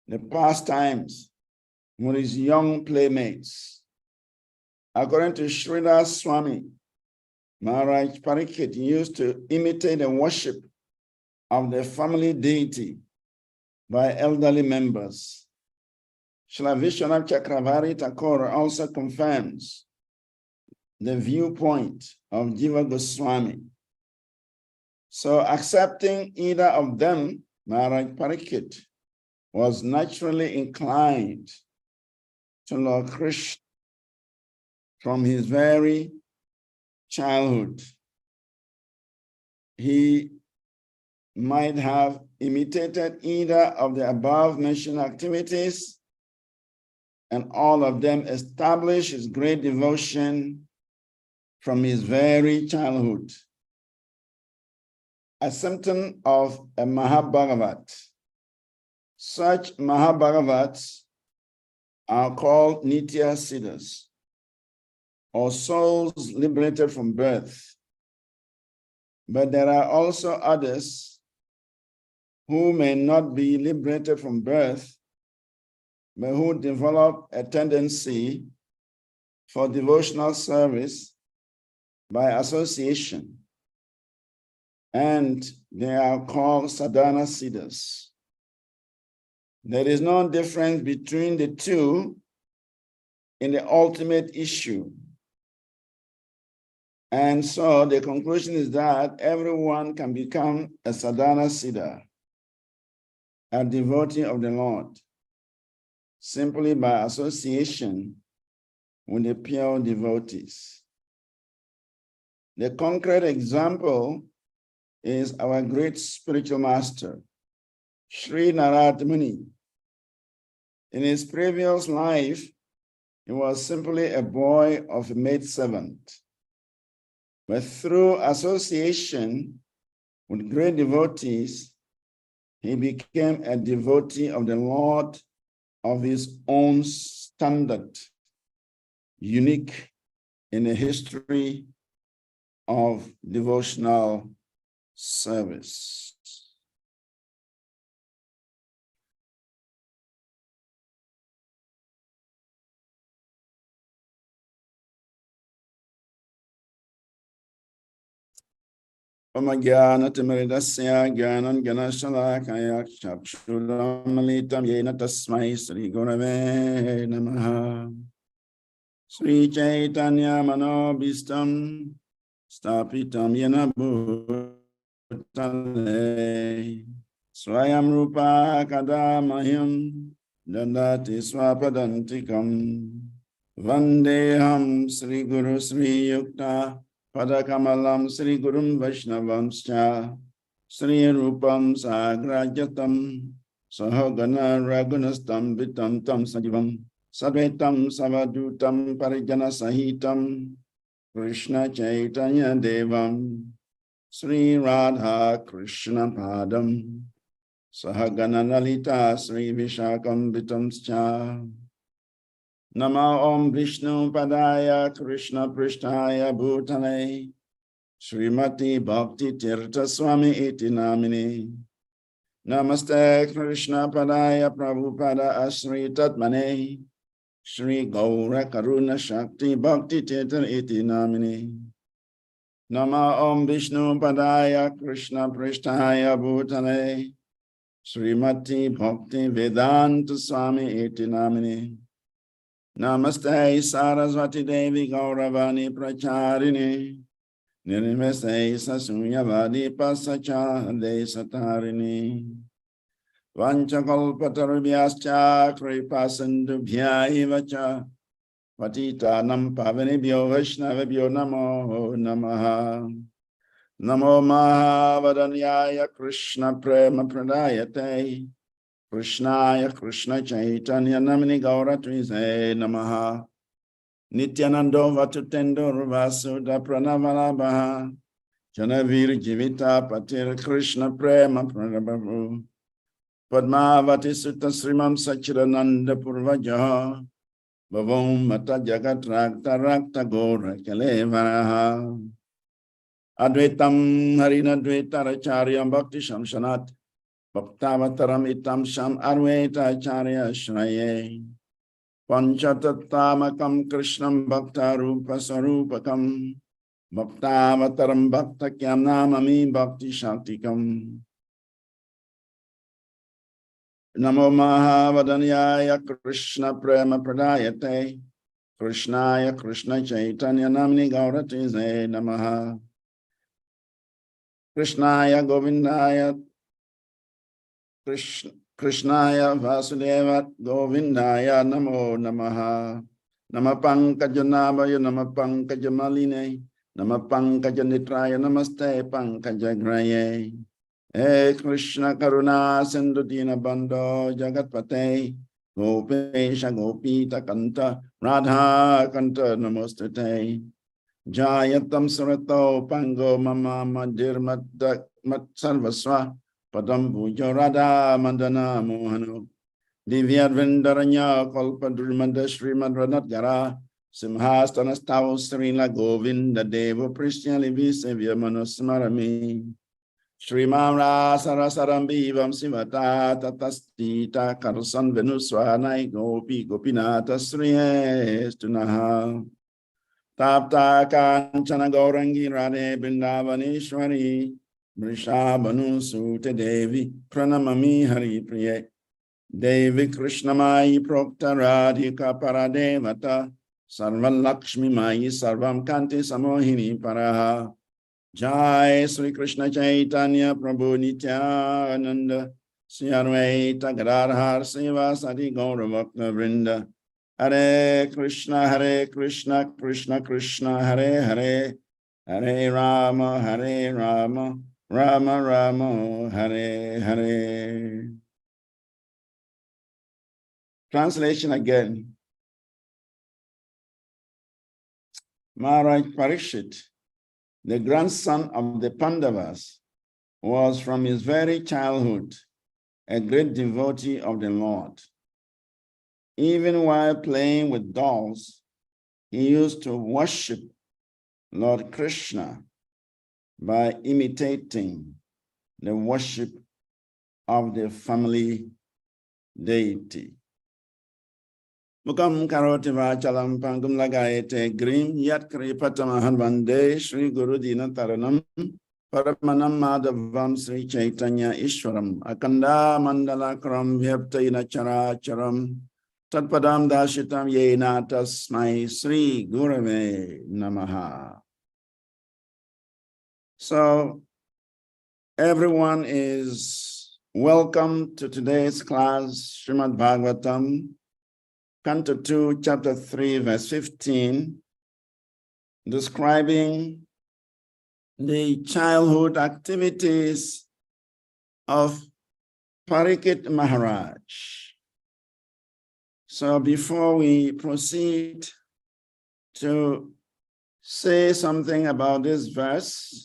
the pastimes with his young playmates. According to Sridhar Swami, Maharaj Pariksit used to imitate the worship of the family deity by elderly members. Srila Vishwanath Chakravarti Thakur also confirms the viewpoint of Jiva Goswami. So accepting either of them, Maharaj Pariksit was naturally inclined to Lord Krishna from his very childhood. He might have imitated either of the above mentioned activities, and all of them established his great devotion from his very childhood. A symptom of a Mahabhagavat. Such Mahabhagavats are called Nitya Siddhas, or souls liberated from birth. But there are also others who may not be liberated from birth, but who develop a tendency for devotional service by association, and they are called sadhana siddhas. There is no difference between the two in the ultimate issue. And so the conclusion is that everyone can become a sadhana siddha, a devotee of the Lord, simply by association with the pure devotees. The concrete example is our great spiritual master, Sri Narad Muni. In his previous life, he was simply a boy of a maidservant. But through association with great devotees, he became a devotee of the Lord of his own standard, unique in the history of devotional service. Omagyanatimeridasya Gyanan Ganashalakaya Chakshudamalitam Yena Tasmai Sri Gurave Namaha. Sri Chaitanya Manobhistam Stapitam Yena Bhutale Swayam Rupa Kadamahyam Dandati Swapadantikam Vandeham Sri Guru Sri Yukta Padakamalam Sri Gurum Vaishnavamscha Sri Rupam Sagrajatam Sahagana Ragunastam Vitam Tam Sajivam Sadvetam Savadutam Parijana Sahitam Krishna Chaitanya Devam Sri Radha Krishna Padam Sahagana Lalita Sri Vishakam Vitamscha Nama Om Vishnu Padaya Krishna Prishtaya Bhutale Srimati Bhakti Tirtha Swami Iti Namini Namaste Krishna Padaya Prabhupada Asri Tatmane Shri Gaura Karuna Shakti Bhakti Tirtha Iti Namini Nama Om Vishnu Padaya Krishna Prishtaya Bhutale Srimati Bhakti Vedanta Swami Iti Namini Namaste Saraswati Devi Gauravani Pracharini Nirmeste Sasunyavadi Pasachade Satarini Vanchakalpatarubhyascha Kripasandubhya Ivacha Patitanam Pavanibhyo Vaishnavibhyo Namo Namaha Namo Mahavadanyaya Krishna Prema Pradayate Krishnaya Krishna Chaitanya Namini Gauratrise Namaha Nityanando Vatutendo Vasuda Pranavanabhaha Janavir Jivita Patir Krishna Prema Pranabahu Padmavati Sutta Srimam Sachirananda Purvaja Bhavom Mata Jagat Rakta Rakta Gora Kalevaraha Advaitam Harinadvaita Racharyam Bhakti Shamshanat Bhaktavataram itam sham arveta acharya shraye. Panchatattamakam Krishnam Bhakta Rupa Sarupakam. Bhaktavataram Bhaktakyam Namami Bhakti Shantikam. Namo Mahavadanyaya Krishna Prema Pradayate. Krishnaya Krishna Chaitanya Namni Gauratize Namaha. Krishnaya Govindaya Krishnaya Vasudeva Govindaya Namo Namaha. Nama Pankajanaಭaya Nama Pankajamaline Nama Pankajanitraya Namaste Pankajagraye. Hey Krishna Karuna Sindhu Dinabandho Jagatpate Gopesha Gopita Kanta Radha Kanta Namostate Jayatam Surato Pango Mama Madir Mat Sarvaswa Padam Pujo Radha Mandana Mohano Divya Vendaranya Kalpa Durmanda Srimad Ranat Gara Simhastana Stavo Srila Govinda Deva Prishyali Visavya Manusmarami Srimam Rasarasaram Bivam Sivata Tatastita Karusan Venuswanai Gopi Gopinata Sriyestunaha Tapta Kanchana Gaurangi Radhe Bindavaneshwari Vrishabhanu Sute Devi Pranamami Hari Priye Devi Krishnamai Prokta Radhika Paradevata Sarvam Lakshmi Mai Sarvam Kanti Samohini Paraha Jai Sri Krishna Chaitanya Prabhu Nityananda Sri Advaita Gadadhar Srivasadi Gaura Bhakta Vrinda Hare Krishna Krishna Krishna Hare Hare Hare Rama Rama Rama Hare Hare. Translation again. Maharaj Parikshit, the grandson of the Pandavas, was from his very childhood a great devotee of the Lord. Even while playing with dolls, he used to worship Lord Krishna by imitating the worship of the family deity. Mukam karoti vachalam pangum lagayete grim yat kripatamahan vande Shri Guru Dina Taranam Paramanam Madhavam Sri Chaitanya Ishwaram Akanda Mandalakram Vyaptaina Characharam Tatpadam Dashitam Yena Tasmai Sri Gurave Namaha. So everyone is welcome to today's class, Srimad Bhagavatam, Canto 2, Chapter 3, verse 15, describing the childhood activities of Parikshit Maharaj. So before we proceed to say something about this verse,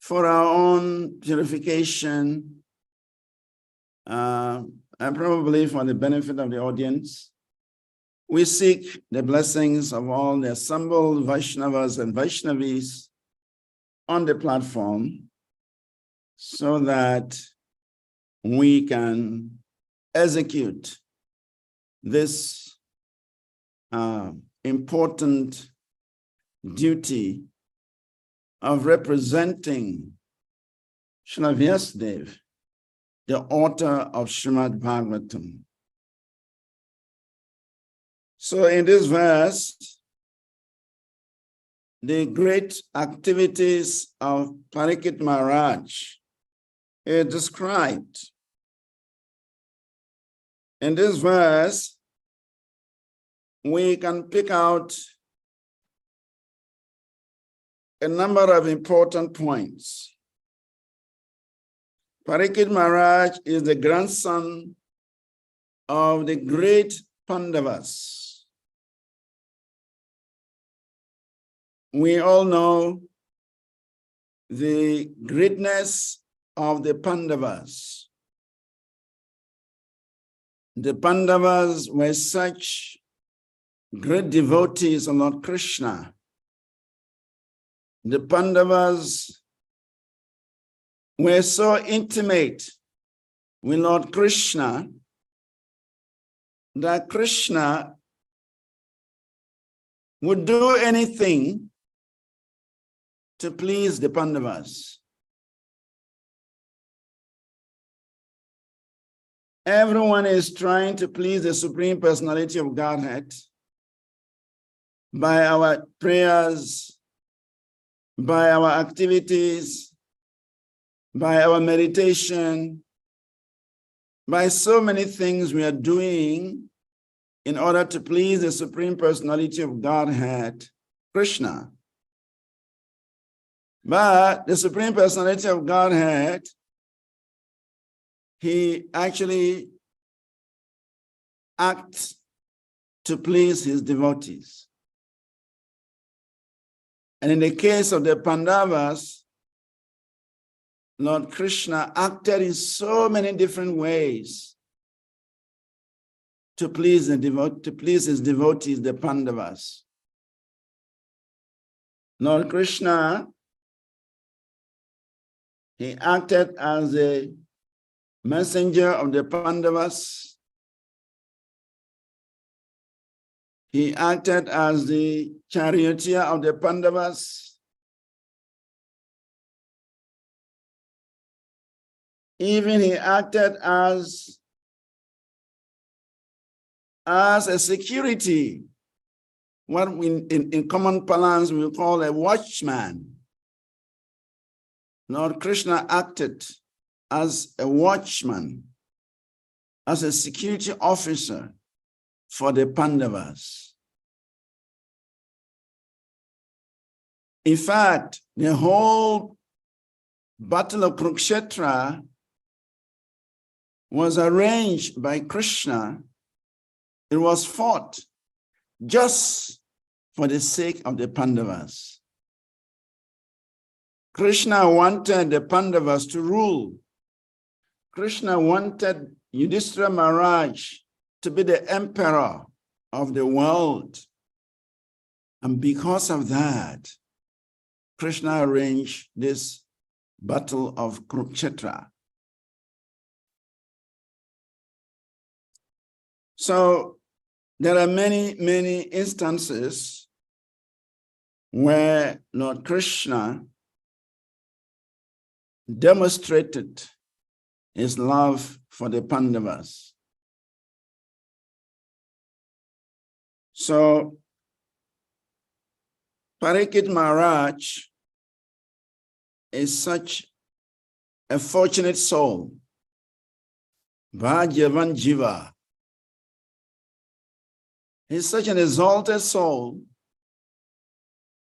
for our own purification, and probably for the benefit of the audience, we seek the blessings of all the assembled Vaishnavas and Vaishnavis on the platform so that we can execute this important duty of representing Srila Vyasadeva, the author of Srimad Bhagavatam. So in this verse, the great activities of Parikshit Maharaj is described. In this verse, we can pick out a number of important points. Parikshit Maharaj is the grandson of the great Pandavas. We all know the greatness of the Pandavas. The Pandavas were such great devotees of Lord Krishna. The Pandavas were so intimate with Lord Krishna that Krishna would do anything to please the Pandavas. Everyone is trying to please the Supreme Personality of Godhead by our prayers, by our activities, by our meditation, by so many things we are doing in order to please the Supreme Personality of Godhead, Krishna. But the Supreme Personality of Godhead, he actually acts to please his devotees. And in the case of the Pandavas, Lord Krishna acted in so many different ways to please his devotees, the Pandavas. Lord Krishna, he acted as a messenger of the Pandavas. He acted as the charioteer of the Pandavas. Even he acted as a security, what we, in common parlance we call a watchman. Lord Krishna acted as a watchman, as a security officer for the Pandavas. In fact, the whole battle of Kurukshetra was arranged by Krishna. It was fought just for the sake of the Pandavas. Krishna wanted the Pandavas to rule. Krishna wanted Yudhishthira Maharaj to be the emperor of the world. And because of that, Krishna arranged this battle of Kurukshetra. So there are many, many instances where Lord Krishna demonstrated his love for the Pandavas. So Parikshit Maharaj is such a fortunate soul. Bhagyavan Jiva. He's such an exalted soul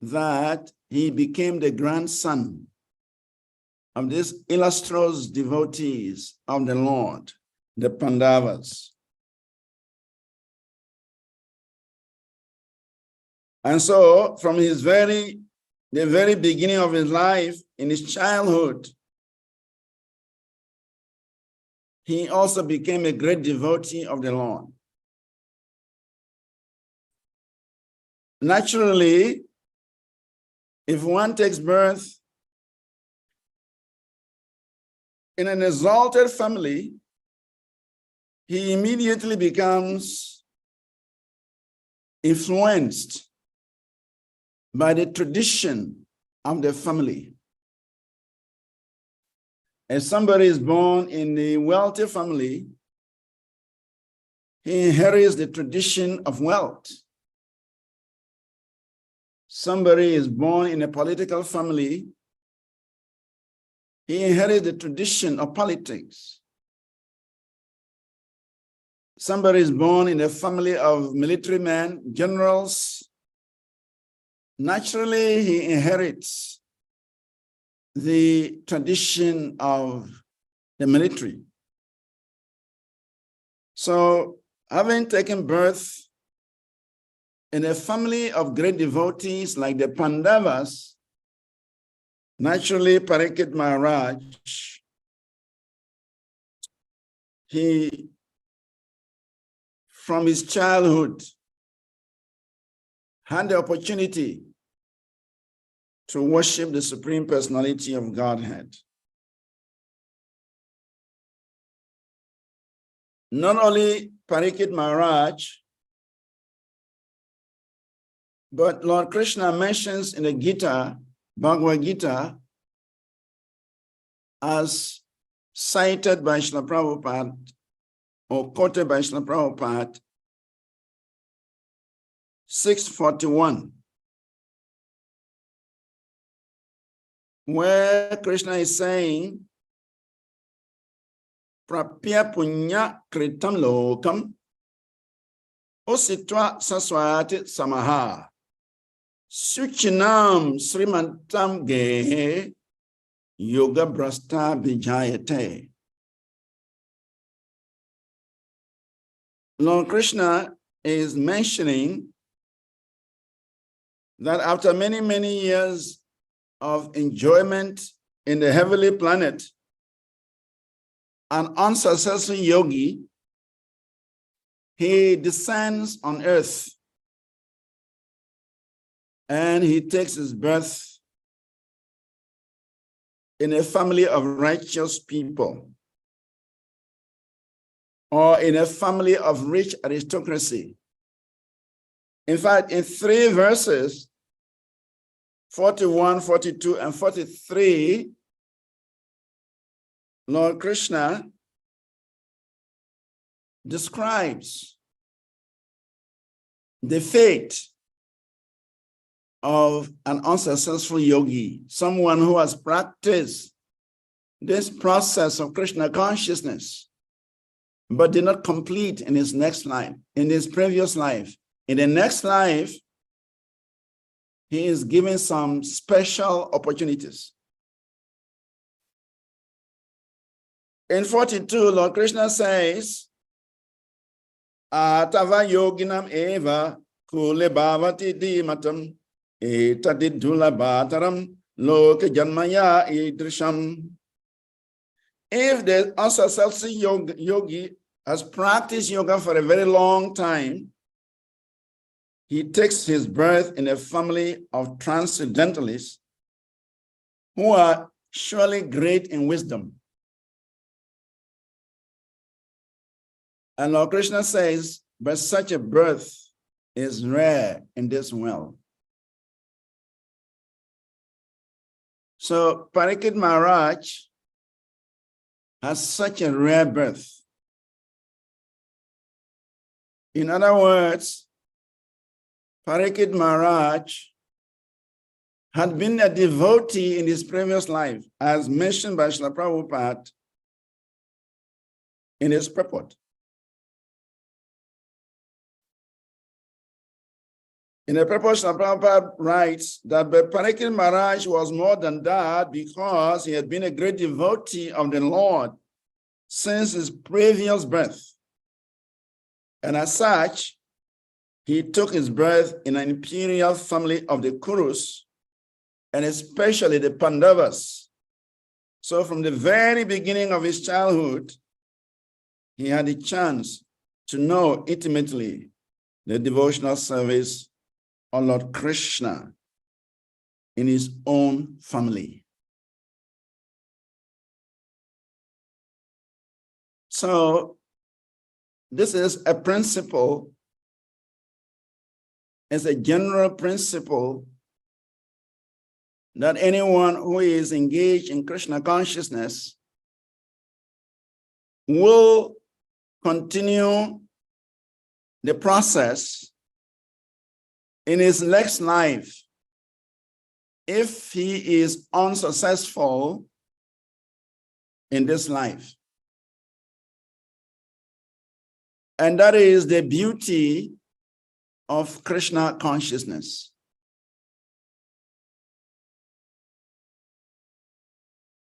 that he became the grandson of these illustrious devotees of the Lord, the Pandavas. And so from the very beginning of his life, in his childhood, he also became a great devotee of the Lord. Naturally, if one takes birth in an exalted family, he immediately becomes influenced by the tradition of the family. If somebody is born in a wealthy family, he inherits the tradition of wealth. Somebody is born in a political family, he inherits the tradition of politics. Somebody is born in a family of military men, generals. Naturally, he inherits the tradition of the military. So, having taken birth in a family of great devotees like the Pandavas, naturally, Parikshit Maharaj, he, from his childhood, had the opportunity to worship the Supreme Personality of Godhead. not only Parikshit Maharaj, but Lord Krishna mentions in the Gita, Bhagavad Gita, as cited by Srila Prabhupada or quoted by Srila Prabhupada, 641, where Krishna is saying, Prapya punya kritam lokam ositva saswati samaha suchinam srimantam gehe yoga brasta vijayate. Lord Krishna is mentioning that after many, many years of enjoyment in the heavenly planet, an unsuccessful yogi, he descends on earth and he takes his birth in a family of righteous people or in a family of rich aristocracy. In fact, in 3 verses, 41, 42, and 43, Lord Krishna describes the fate of an unsuccessful yogi, someone who has practiced this process of Krishna consciousness, but did not complete in his next life, in his previous life. In the next life, he is given some special opportunities. In 42, Lord Krishna says, Atava yoginam eva kule bhavati dimatam etadidula bhataram loke janmaya idrisham. If the unsuccessful yogi has practiced yoga for a very long time, he takes his birth in a family of transcendentalists who are surely great in wisdom. And Lord Krishna says, but such a birth is rare in this world. So Parikshit Maharaj has such a rare birth. In other words, Parikshit Maharaj had been a devotee in his previous life, as mentioned by Srila Prabhupada in his purport. In the purport, Srila Prabhupada writes that Parikshit Maharaj was more than that because he had been a great devotee of the Lord since his previous birth. And as such, he took his birth in an imperial family of the Kurus, and especially the Pandavas. So from the very beginning of his childhood, he had a chance to know intimately the devotional service of Lord Krishna in his own family. So this is a principle, it's a general principle that anyone who is engaged in Krishna consciousness will continue the process in his next life if he is unsuccessful in this life. And that is the beauty of Krishna consciousness.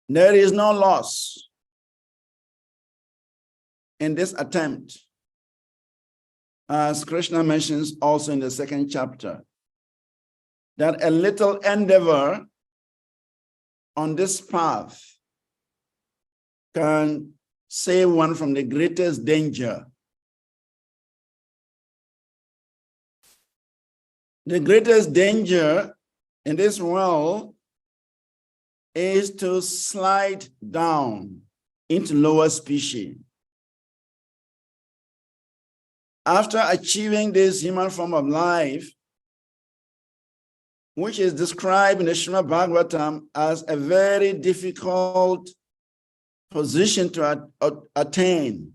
There is no loss in this attempt, as Krishna mentions also in the 2nd chapter, that a little endeavor on this path can save one from the greatest danger. The greatest danger in this world is to slide down into lower species. After achieving this human form of life, which is described in the Srimad Bhagavatam as a very difficult position to attain.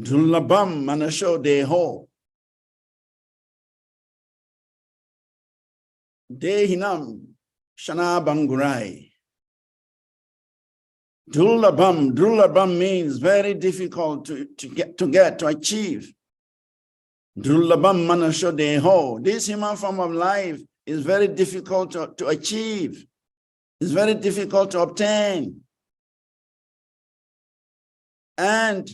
Dullabham manasho deho. Dehinam shana bangurai. Dullabham means very difficult to achieve. Dullabham manasho deho. This human form of life is very difficult to achieve. It's very difficult to obtain. And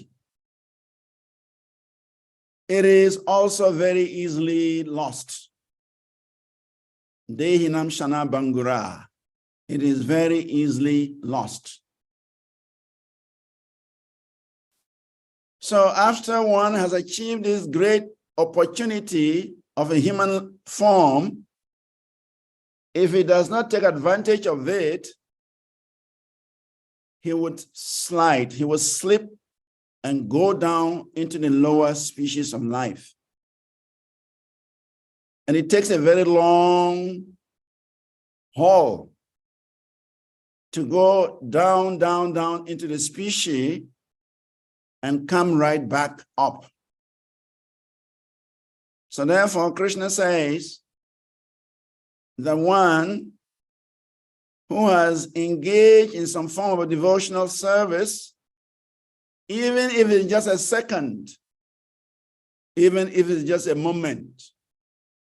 it is also very easily lost. Dehinam shana bangura. It is very easily lost. So after one has achieved this great opportunity of a human form, if he does not take advantage of it, he would slide, he would slip and go down into the lower species of life. And it takes a very long haul to go down into the species and come right back up. So therefore, Krishna says, the one who has engaged in some form of a devotional service, even if it's just a second, even if it's just a moment,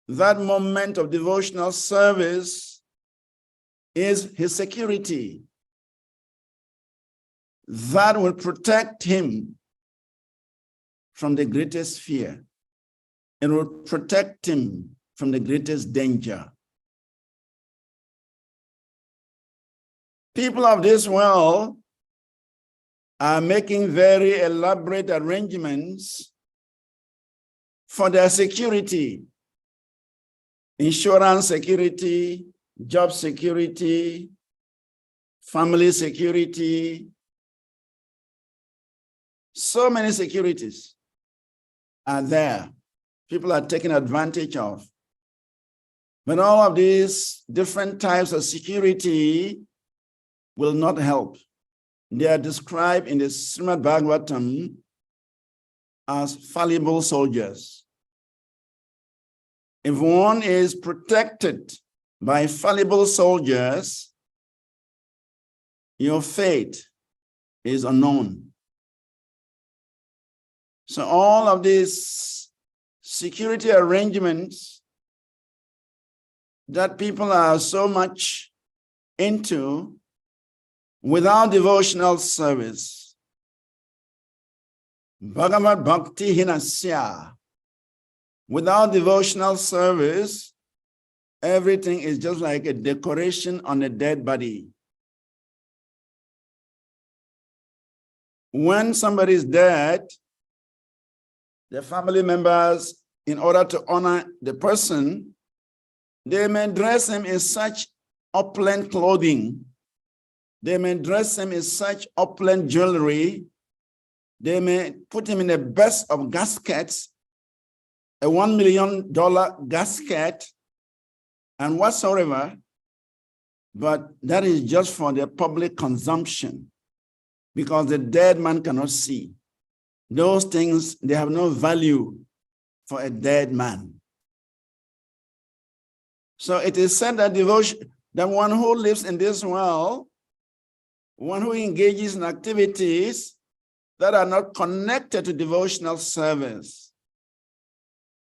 that moment of devotional service is his security. That will protect him from the greatest fear. It will protect him from the greatest danger. People of this world are making very elaborate arrangements for their security, insurance security, job security, family security. So many securities are there. People are taking advantage of. But all of these different types of security will not help. They are described in the Srimad Bhagavatam as fallible soldiers. If one is protected by fallible soldiers, your fate is unknown. So all of these security arrangements that people are so much into, without devotional service, Bhagavad Bhakti Hinasya, without devotional service, everything is just like a decoration on a dead body. When somebody is dead, the family members, in order to honor the person, they may dress him in such opulent clothing. They may dress him in such opulent jewelry. They may put him in the best of gaskets, a $1 million gasket, and whatsoever, but that is just for their public consumption, because the dead man cannot see. Those things, they have no value for a dead man. So it is said that devotion, that one who lives in this world, one who engages in activities that are not connected to devotional service,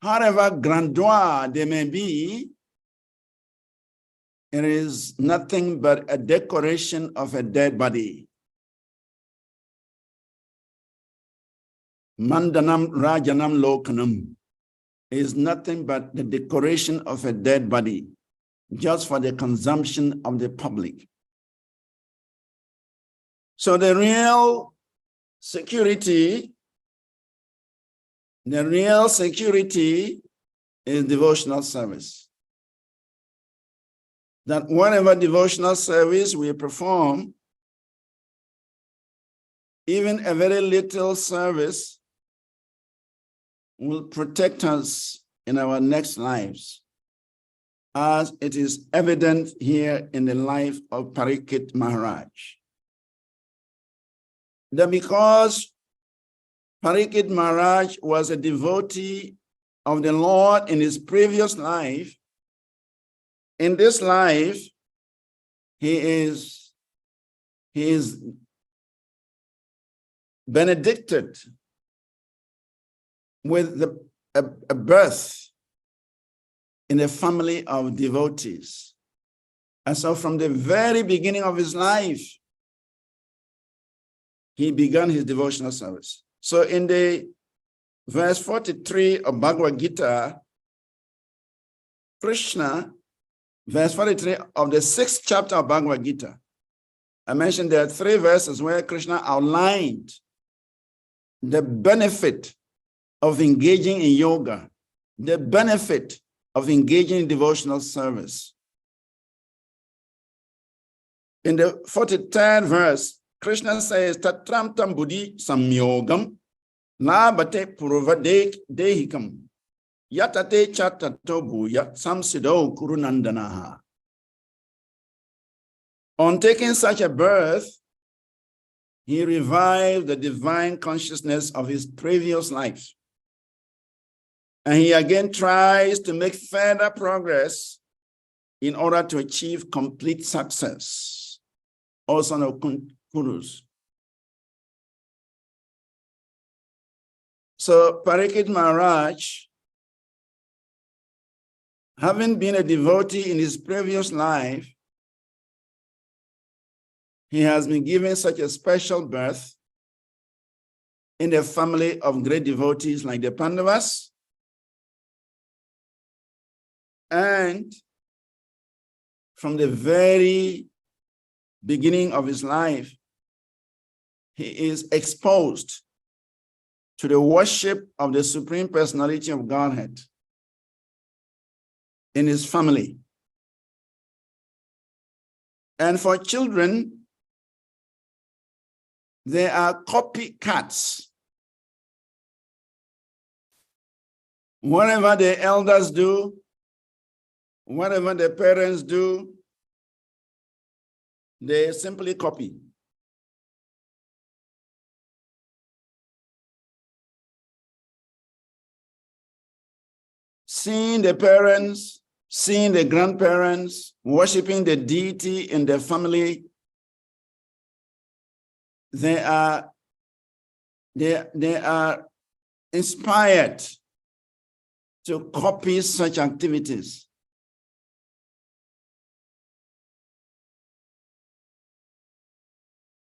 however grandeur they may be, it is nothing but a decoration of a dead body. Mandanam Rajanam Lokanam is nothing but the decoration of a dead body, just for the consumption of the public. So the real security is devotional service. That whatever devotional service we perform, even a very little service, will protect us in our next lives, as it is evident here in the life of Parikshit Maharaj. That because Parikshit Maharaj was a devotee of the Lord in his previous life, in this life, he is benedicted with a birth in a family of devotees. And so from the very beginning of his life, he began his devotional service. So in the verse 43 of Bhagavad Gita, Krishna, verse 43 of the 6th chapter of Bhagavad Gita, I mentioned there are 3 verses where Krishna outlined the benefit of engaging in yoga, the benefit of engaging in devotional service. In the 43rd verse, Krishna says, Tatram tam buddhi samyogam labate purvade dehikam yatate chatato bhuya samsido kurunandanaha. On taking such a birth, he revived the divine consciousness of his previous life. And he again tries to make further progress in order to achieve complete success. Also no kurus. So Parikshit Maharaj, having been a devotee in his previous life, he has been given such a special birth in the family of great devotees like the Pandavas. And from the very beginning of his life, he is exposed to the worship of the Supreme Personality of Godhead in his family. And for children, they are copycats. Whatever the elders do, whatever the parents do, they simply copy. Seeing the parents, seeing the grandparents, worshiping the deity in their family, they are inspired to copy such activities.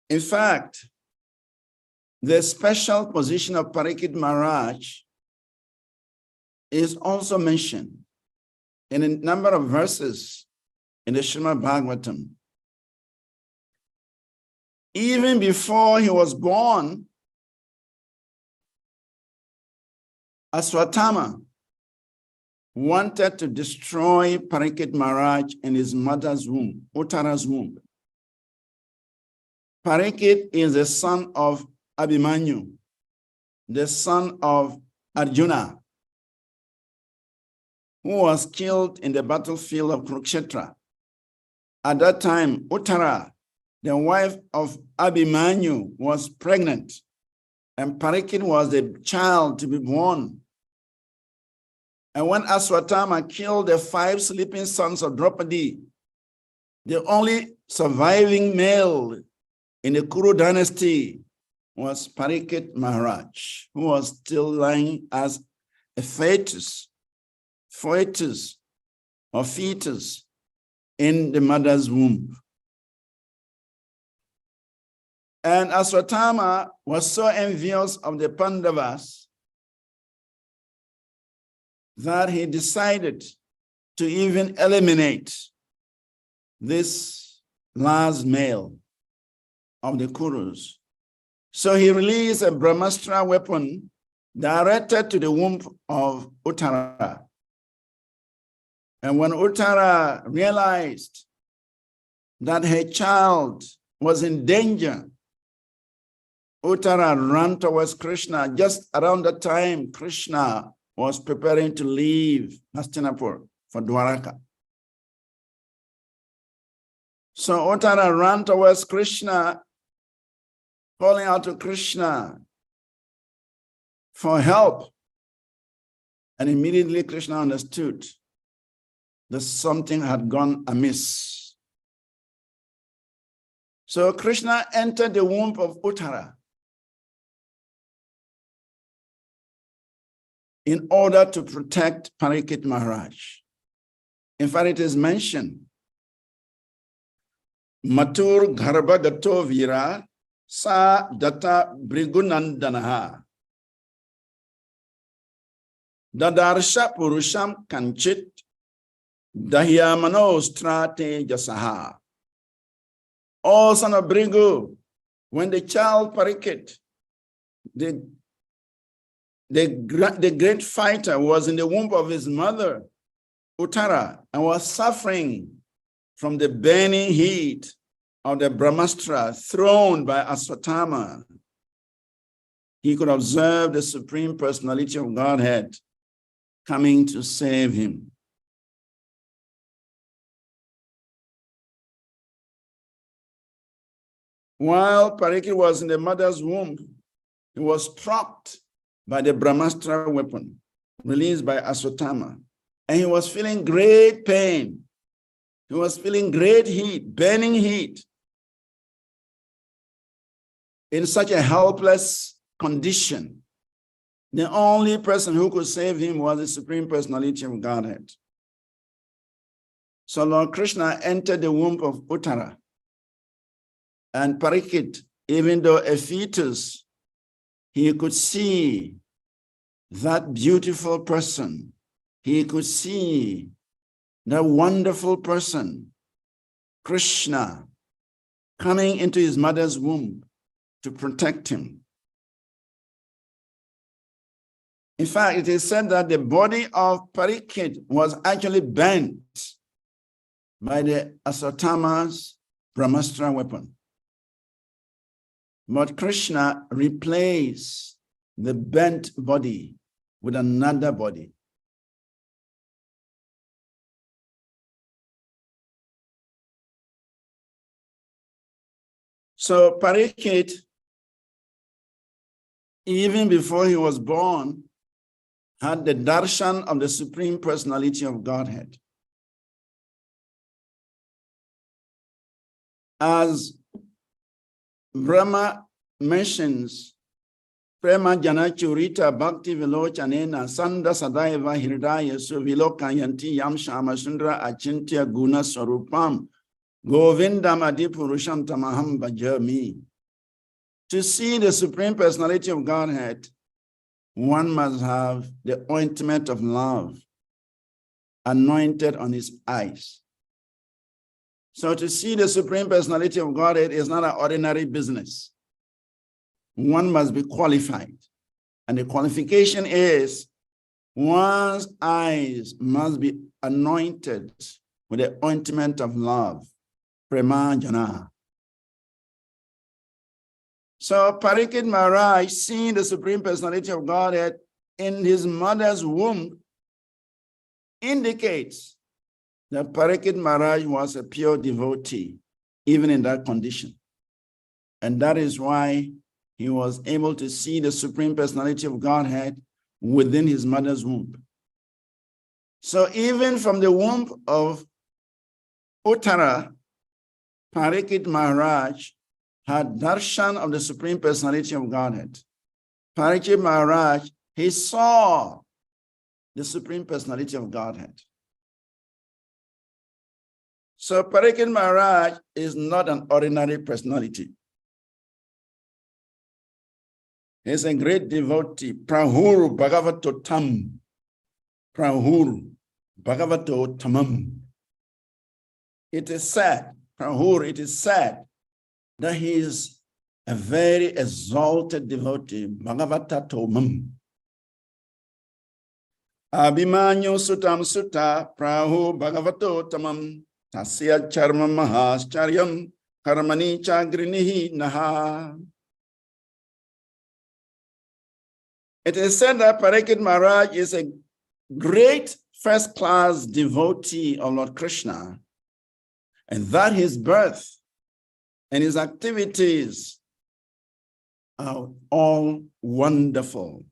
In fact, the special position of Parikshit Maharaj is also mentioned in a number of verses in the Srimad Bhagavatam. Even before he was born, Aswatthama wanted to destroy Parikshit Maharaj in his mother's womb, Uttara's womb. Parikshit is the son of Abhimanyu, the son of Arjuna, who was killed in the battlefield of Kurukshetra. At that time, Uttara, the wife of Abhimanyu, was pregnant, and Parikshit was the child to be born. And when Aswatthama killed the 5 sleeping sons of Draupadi, the only surviving male in the Kuru dynasty was Parikshit Maharaj, who was still lying as a fetus in the mother's womb. And Aswatthama was so envious of the Pandavas that he decided to even eliminate this last male of the Kurus. So he released a Brahmastra weapon directed to the womb of Uttara. And when Uttara realized that her child was in danger, Uttara ran towards Krishna just around the time Krishna was preparing to leave Hastinapur for Dwaraka. So Uttara ran towards Krishna, calling out to Krishna for help. And immediately Krishna understood that something had gone amiss. So Krishna entered the womb of Uttara in order to protect Parikshit Maharaj. In fact, it is mentioned, Matur Garbha Gato Vira Sa Data Brigunandanaha Dadarsha Purusham Kanchit Dahyamano Strate Jasaha. O son of Brigu, when the child Parikshit, the great fighter, was in the womb of his mother, Uttara, and was suffering from the burning heat of the Brahmastra thrown by Aswatthama, he could observe the Supreme Personality of Godhead coming to save him. While Parikshit was in the mother's womb, he was struck by the Brahmastra weapon released by Aswatthama, and he was feeling great pain. He was feeling great heat, burning heat. In such a helpless condition, the only person who could save him was the Supreme Personality of Godhead. So Lord Krishna entered the womb of Uttara, and Parikshit, even though a fetus, he could see that beautiful person. He could see the wonderful person, Krishna, coming into his mother's womb to protect him. In fact, it is said that the body of Parikshit was actually bent by the Aswatthama's Brahmastra weapon. But Krishna replaced the bent body with another body. So Parikshit, even before he was born, had the darshan of the Supreme Personality of Godhead. As Brahma mentions, Prema Janachurita Bhakti Vilochanena Sanda Sadaiva Hirdaya Suviloka Yanti Yam Shama Sundra Achintya Guna Sarupam Govindam Adi Purusham Tamaham Bhajami. To see the Supreme Personality of Godhead, one must have the ointment of love anointed on his eyes. So to see the Supreme Personality of Godhead is not an ordinary business. One must be qualified. And the qualification is one's eyes must be anointed with the ointment of love, Prema Jana. So Parikshit Maharaj, seeing the Supreme Personality of Godhead in his mother's womb, indicates that Parikshit Maharaj was a pure devotee, even in that condition. And that is why he was able to see the Supreme Personality of Godhead within his mother's womb. So even from the womb of Uttara, Parikshit Maharaj had darshan of the Supreme Personality of Godhead. Parikshit Maharaj, he saw the Supreme Personality of Godhead. So Parikshit Maharaj is not an ordinary personality. He's a great devotee. Prahuru Bhagavatotam. Prahuru Bhagavatotamam. It is said, Prahuru, it is said that he is a very exalted devotee. Bhagavatatomam. Abhimanyo Sutam Sutta Prahu Bhagavatotamam. Tasya Charma Mahascharya Karmani Chagrinihi Naha. It is said that Parikshit Maharaj is a great first-class devotee of Lord Krishna, and that his birth and his activities are all wonderful.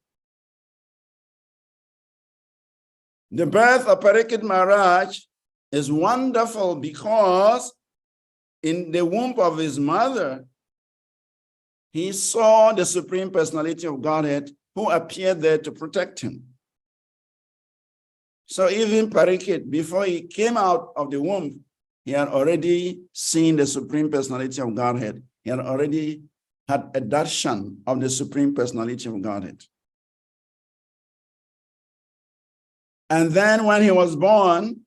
The birth of Parikshit Maharaj is wonderful because in the womb of his mother, he saw the Supreme Personality of Godhead who appeared there to protect him. So even Parikshit, before he came out of the womb, he had already seen the Supreme Personality of Godhead. He had already had a darshan of the Supreme Personality of Godhead. And then when he was born,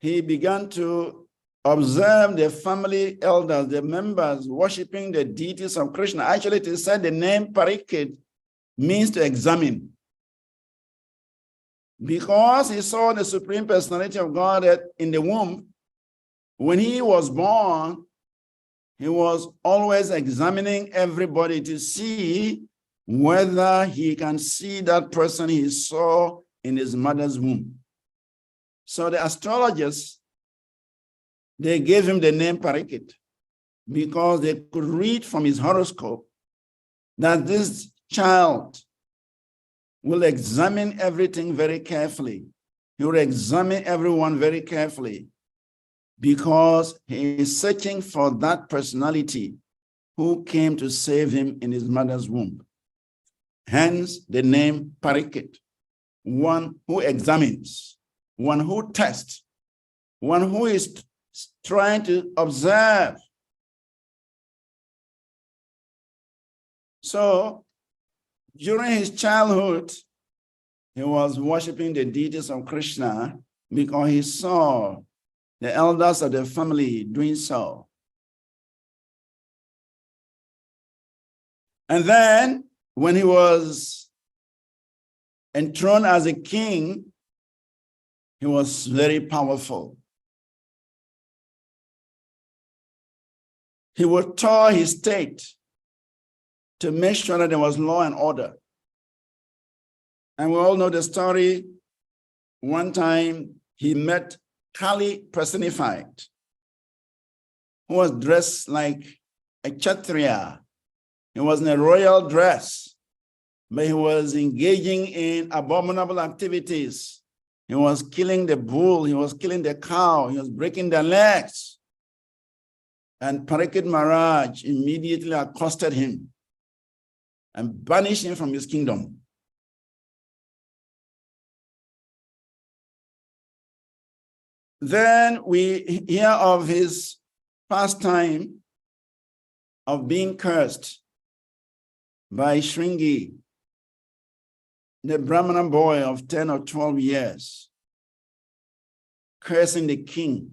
he began to observe the family elders, the members, worshiping the deities of Krishna. Actually, it is said the name Parikshit means to examine. Because he saw the Supreme Personality of God in the womb, when he was born, he was always examining everybody to see whether he can see that person he saw in his mother's womb. So the astrologers, they gave him the name Parikshit because they could read from his horoscope that this child will examine everything very carefully. He will examine everyone very carefully because he is searching for that personality who came to save him in his mother's womb. Hence the name Parikshit, one who examines, one who tests, one who is trying to observe. So during his childhood, he was worshiping the deities of Krishna because he saw the elders of the family doing so. And then when he was enthroned as a king, he was very powerful. He would tour his state to make sure that there was law and order. And we all know the story. One time he met Kali personified, who was dressed like a Kshatriya. He was in a royal dress, but he was engaging in abominable activities. He was killing the bull, he was killing the cow, he was breaking their legs. And Parikshit Maharaj immediately accosted him and banished him from his kingdom. Then we hear of his pastime of being cursed by Shringi, the Brahmana boy of 10 or 12 years, cursing the king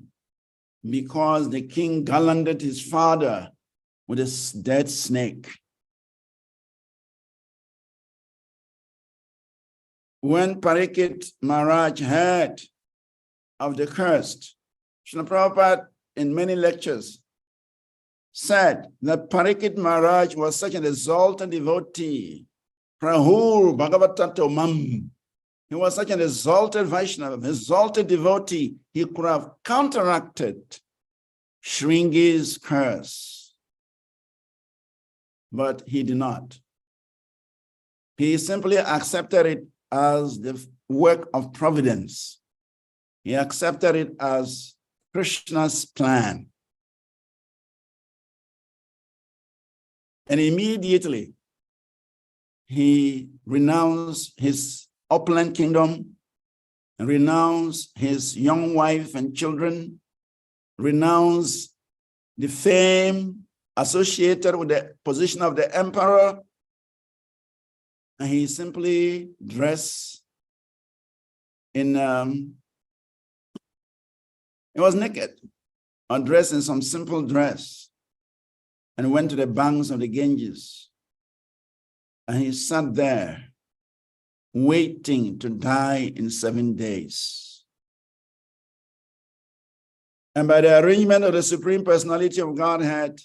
because the king garlanded his father with a dead snake. When Parikshit Maharaj heard of the curse, Srila Prabhupada in many lectures said that Parikshit Maharaj was such an exalted devotee. Prahur Bhagavatato Mam. He was such an exalted Vaishnava, exalted devotee. He could have counteracted Shringi's curse, but he did not. He simply accepted it as the work of providence. He accepted it as Krishna's plan. And immediately, he renounced his opulent kingdom, renounced his young wife and children, renounced the fame associated with the position of the emperor, and he simply dressed in, he was naked, or dressed in some simple dress, and went to the banks of the Ganges. And he sat there, waiting to die in 7 days. And by the arrangement of the Supreme Personality of Godhead,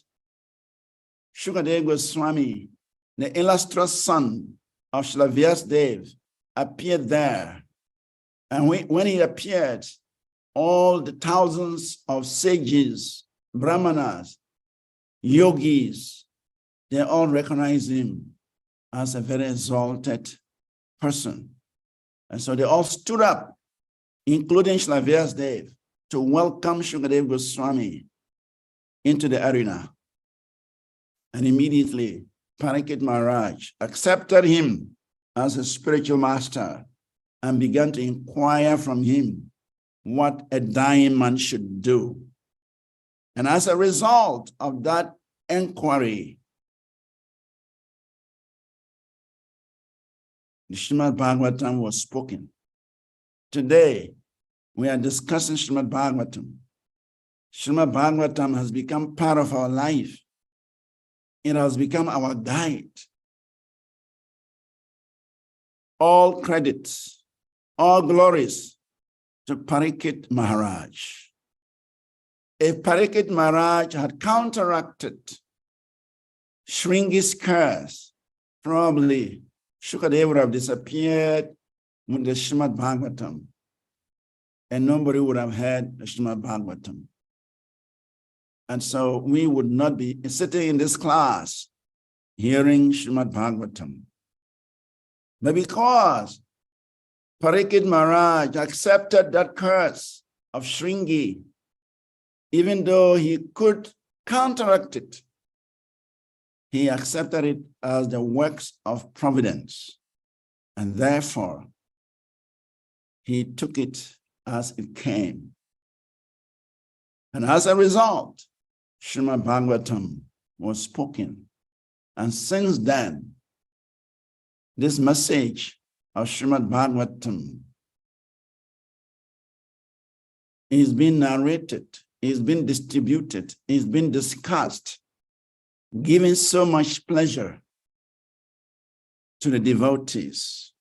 Shukadeva Goswami, the illustrious son of Srila Vyasadeva appeared there. And when he appeared, all the thousands of sages, brahmanas, yogis, they all recognized him as a very exalted person. And so they all stood up, including Srila Vyasadeva, to welcome Shukadeva Goswami into the arena. And immediately, Parikshit Maharaj accepted him as a spiritual master and began to inquire from him what a dying man should do. And as a result of that inquiry, the Srimad Bhagavatam was spoken. Today, we are discussing Srimad Bhagavatam. Srimad Bhagavatam has become part of our life. It has become our guide. All credits, all glories to Parikshit Maharaj. If Parikshit Maharaj had counteracted Shringi's curse, probably Shukadeva would have disappeared with the Srimad Bhagavatam, and nobody would have heard the Srimad Bhagavatam. And so we would not be sitting in this class hearing Srimad Bhagavatam. But because Parikshit Maharaj accepted that curse of Shringi, even though he could counteract it, he accepted it as the works of providence. And therefore, he took it as it came. And as a result, Srimad Bhagavatam was spoken. And since then, this message of Srimad Bhagavatam is being narrated, is being distributed, is being discussed, giving so much pleasure to the devotees.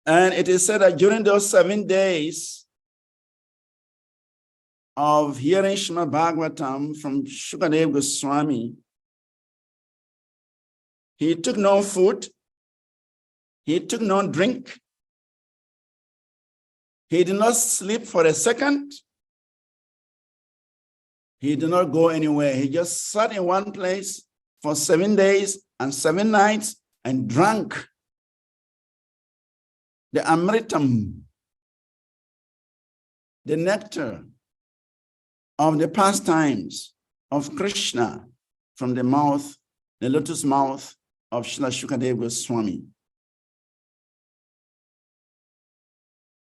And it is said that during those 7 days of hearing Srimad Bhagavatam from Shukadeva Goswami, he took no food, he took no drink, he did not sleep for a second, he did not go anywhere. He just sat in one place for 7 days and 7 nights and drank the amritam, the nectar of the pastimes of Krishna from the mouth, the lotus mouth of Srila Shukadeva Goswami.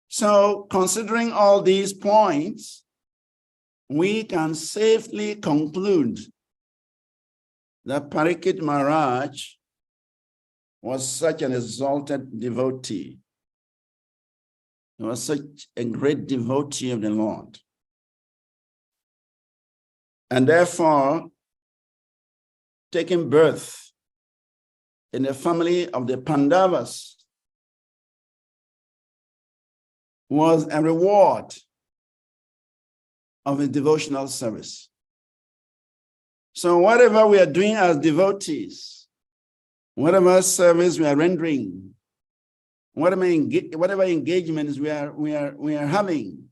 So, considering all these points, we can safely conclude that Parikshit Maharaj was such an exalted devotee. He was such a great devotee of the Lord. And therefore, taking birth in the family of the Pandavas was a reward of his devotional service. So whatever we are doing as devotees, whatever service we are rendering, whatever engagements we are having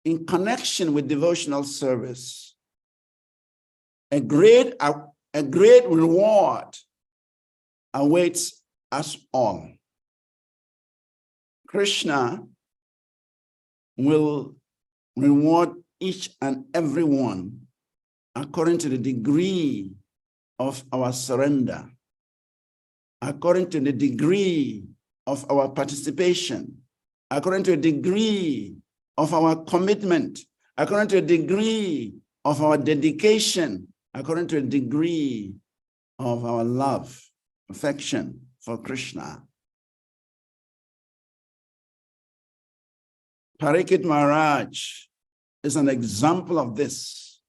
in connection with devotional service, a great reward awaits us all. Krishna will reward each and every one according to the degree of our surrender, according to the degree of our participation, according to the degree of our commitment, according to the degree of our dedication, according to the degree of our love, affection for Krishna. Parikshit Maharaj is an example of this.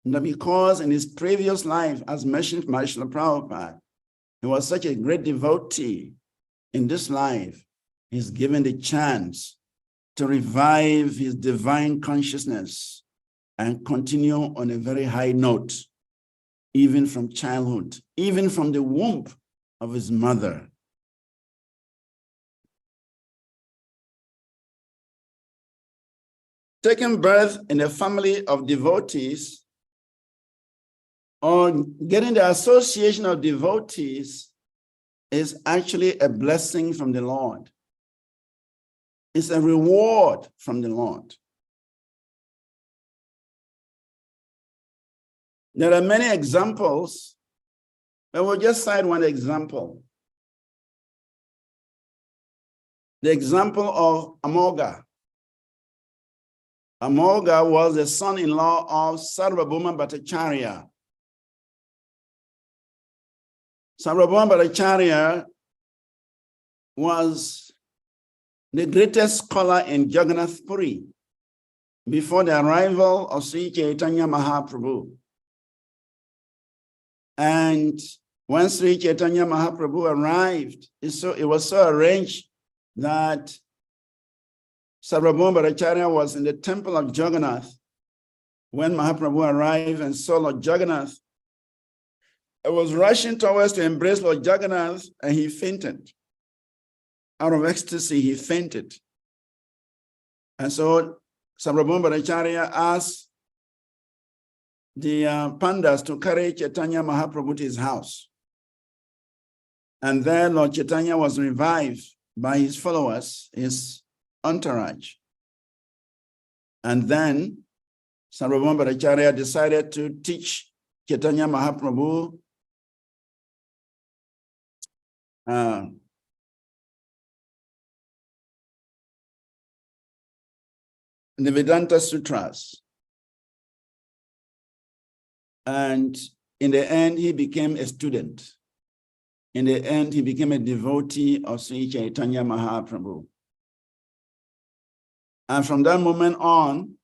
And because in his previous life, as mentioned by Srila Prabhupada, he was such a great devotee. In this life, he's given the chance to revive his divine consciousness and continue on a very high note, even from childhood, even from the womb of his mother. Taking birth in a family of devotees or getting the association of devotees is actually a blessing from the Lord. It's a reward from the Lord. There are many examples, but we'll just cite one example. The example of Amoga. Amoga was the son-in-law of Sarvabhauma Bhattacharya. Sarvabhauma Bhattacharya was the greatest scholar in Jagannath Puri before the arrival of Sri Chaitanya Mahaprabhu. And when Sri Chaitanya Mahaprabhu arrived, it was so arranged that Sarvabhauma Bhattacharya was in the temple of Jagannath when Mahaprabhu arrived and saw Lord Jagannath. He was rushing towards to embrace Lord Jagannath, and he fainted. Out of ecstasy, he fainted. And so Sarvabhauma Bhattacharya asked the pandas to carry Chaitanya Mahaprabhu to his house. And then Lord Chaitanya was revived by his followers, his entourage. And then Sarvabhauma Bhattacharya decided to teach Chaitanya Mahaprabhu the Vedanta Sutras. And in the end, he became a student. In the end, he became a devotee of Sri Chaitanya Mahaprabhu. And from that moment on,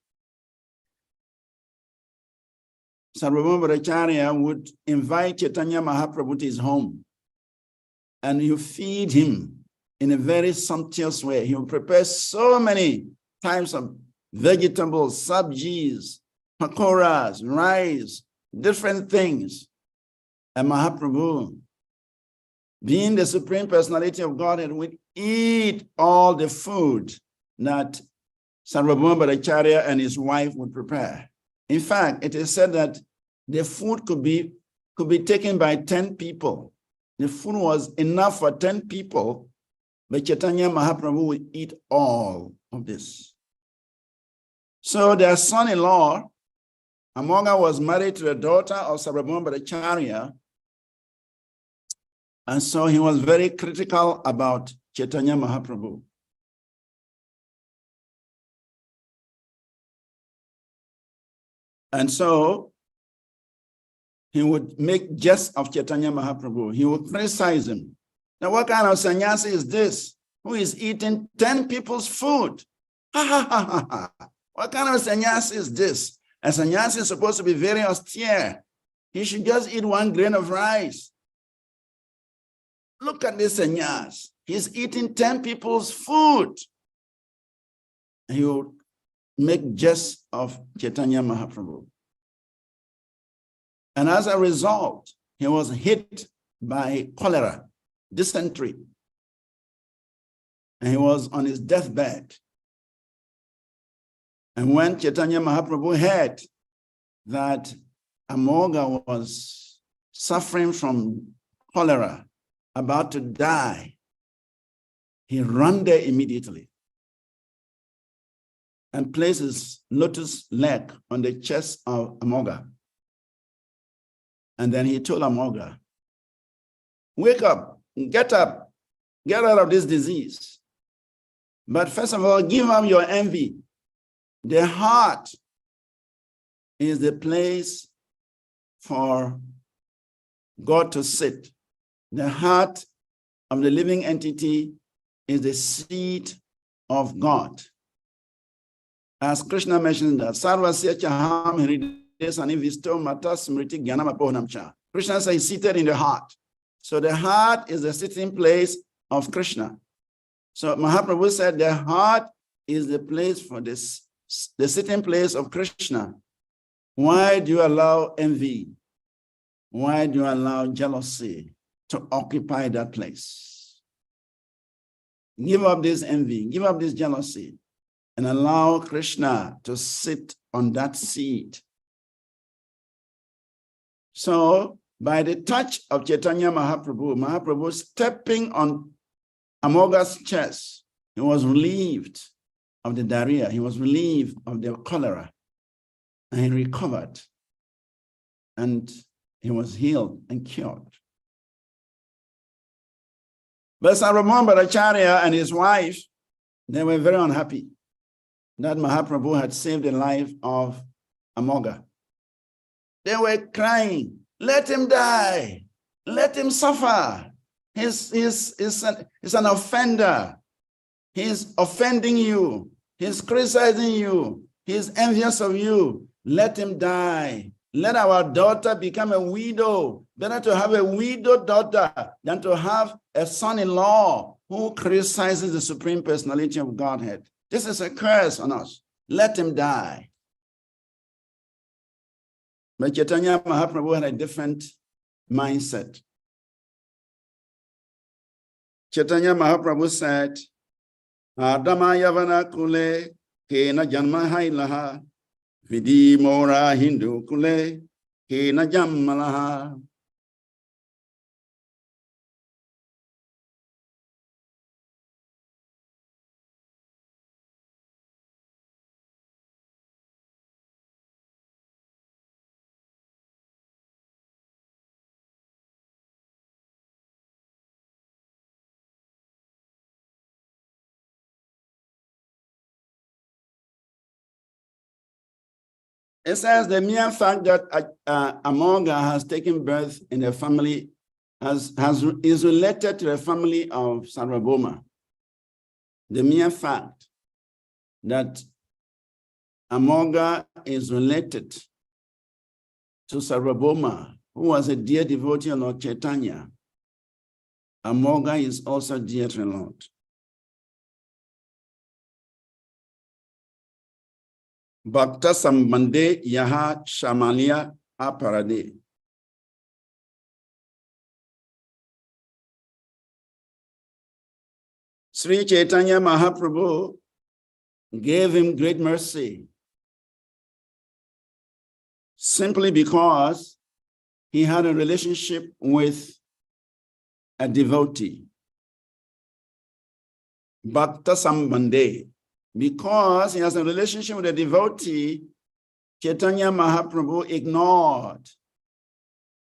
Sarvabhauma Bhattacharya would invite Chaitanya Mahaprabhu to his home, and you feed him in a very sumptuous way. He will prepare so many types of vegetables, sabjis, pakoras, rice, different things. And Mahaprabhu, being the Supreme Personality of Godhead, would eat all the food that Sarvabhauma Bhattacharya and his wife would prepare. In fact, it is said that the food could be taken by 10 people. The food was enough for 10 people, but Chaitanya Mahaprabhu would eat all of this. So their son-in-law, Amoga, was married to the daughter of Sarvabhauma Bhattacharya, and so he was very critical about Chaitanya Mahaprabhu. And so he would make jest of Chaitanya Mahaprabhu. He would criticize him. Now, what kind of sannyasi is this who is eating 10 people's food? Ha, ha, ha, ha, ha. What kind of sannyasi is this? A sannyasi is supposed to be very austere. He should just eat 1 grain of rice. Look at this sannyas. He's eating 10 people's food. And he would make jest of Chaitanya Mahaprabhu. And as a result, he was hit by cholera, dysentery. And he was on his deathbed. And when Chaitanya Mahaprabhu heard that Amoga was suffering from cholera, about to die, he ran there immediately and placed his lotus leg on the chest of Amoga. And then he told Amoga, wake up, get out of this disease. But first of all, give up your envy. The heart is the place for God to sit. The heart of the living entity is the seat of God. As Krishna mentioned that, Sarvasya Chaham Hrides Anivisto Mata Smriti Gyanam Apohanam Cha. Krishna says he's seated in the heart. So the heart is the sitting place of Krishna. So Mahaprabhu said the heart is the place for this, the sitting place of Krishna. Why do you allow envy? Why do you allow jealousy to occupy that place? Give up this envy, give up this jealousy, and allow Krishna to sit on that seat. So, by the touch of Chaitanya Mahaprabhu, Mahaprabhu stepping on Amoga's chest, he was relieved of the diarrhea, he was relieved of the cholera, and he recovered, and he was healed and cured. But Sarvabhauma Bhattacharya and his wife, they were very unhappy that Mahaprabhu had saved the life of Amoga. They were crying, let him die, let him suffer. He's an offender. He's offending you. He's criticizing you. He's envious of you. Let him die. Let our daughter become a widow. Better to have a widowed daughter than to have a son-in-law who criticizes the Supreme Personality of Godhead. This is a curse on us. Let him die. But Chaitanya Mahaprabhu had a different mindset. Chaitanya Mahaprabhu said, Adama Yavana Kule, Kena Janma Hailaha, Vidi Mora Hindu Kule, Kena Jammalaha. It says the mere fact that Amoga has taken birth in a family is related to the family of Sarvabhauma. The mere fact that Amoga is related to Sarvabhauma, who was a dear devotee of Lord Chaitanya. Amoga is also dear to the Lord. Bhakta Sambande Yaha Shamalia Aparade. Sri Chaitanya Mahaprabhu gave him great mercy simply because he had a relationship with a devotee. Bhakta Sambande. Because he has a relationship with a devotee, Chaitanya Mahaprabhu ignored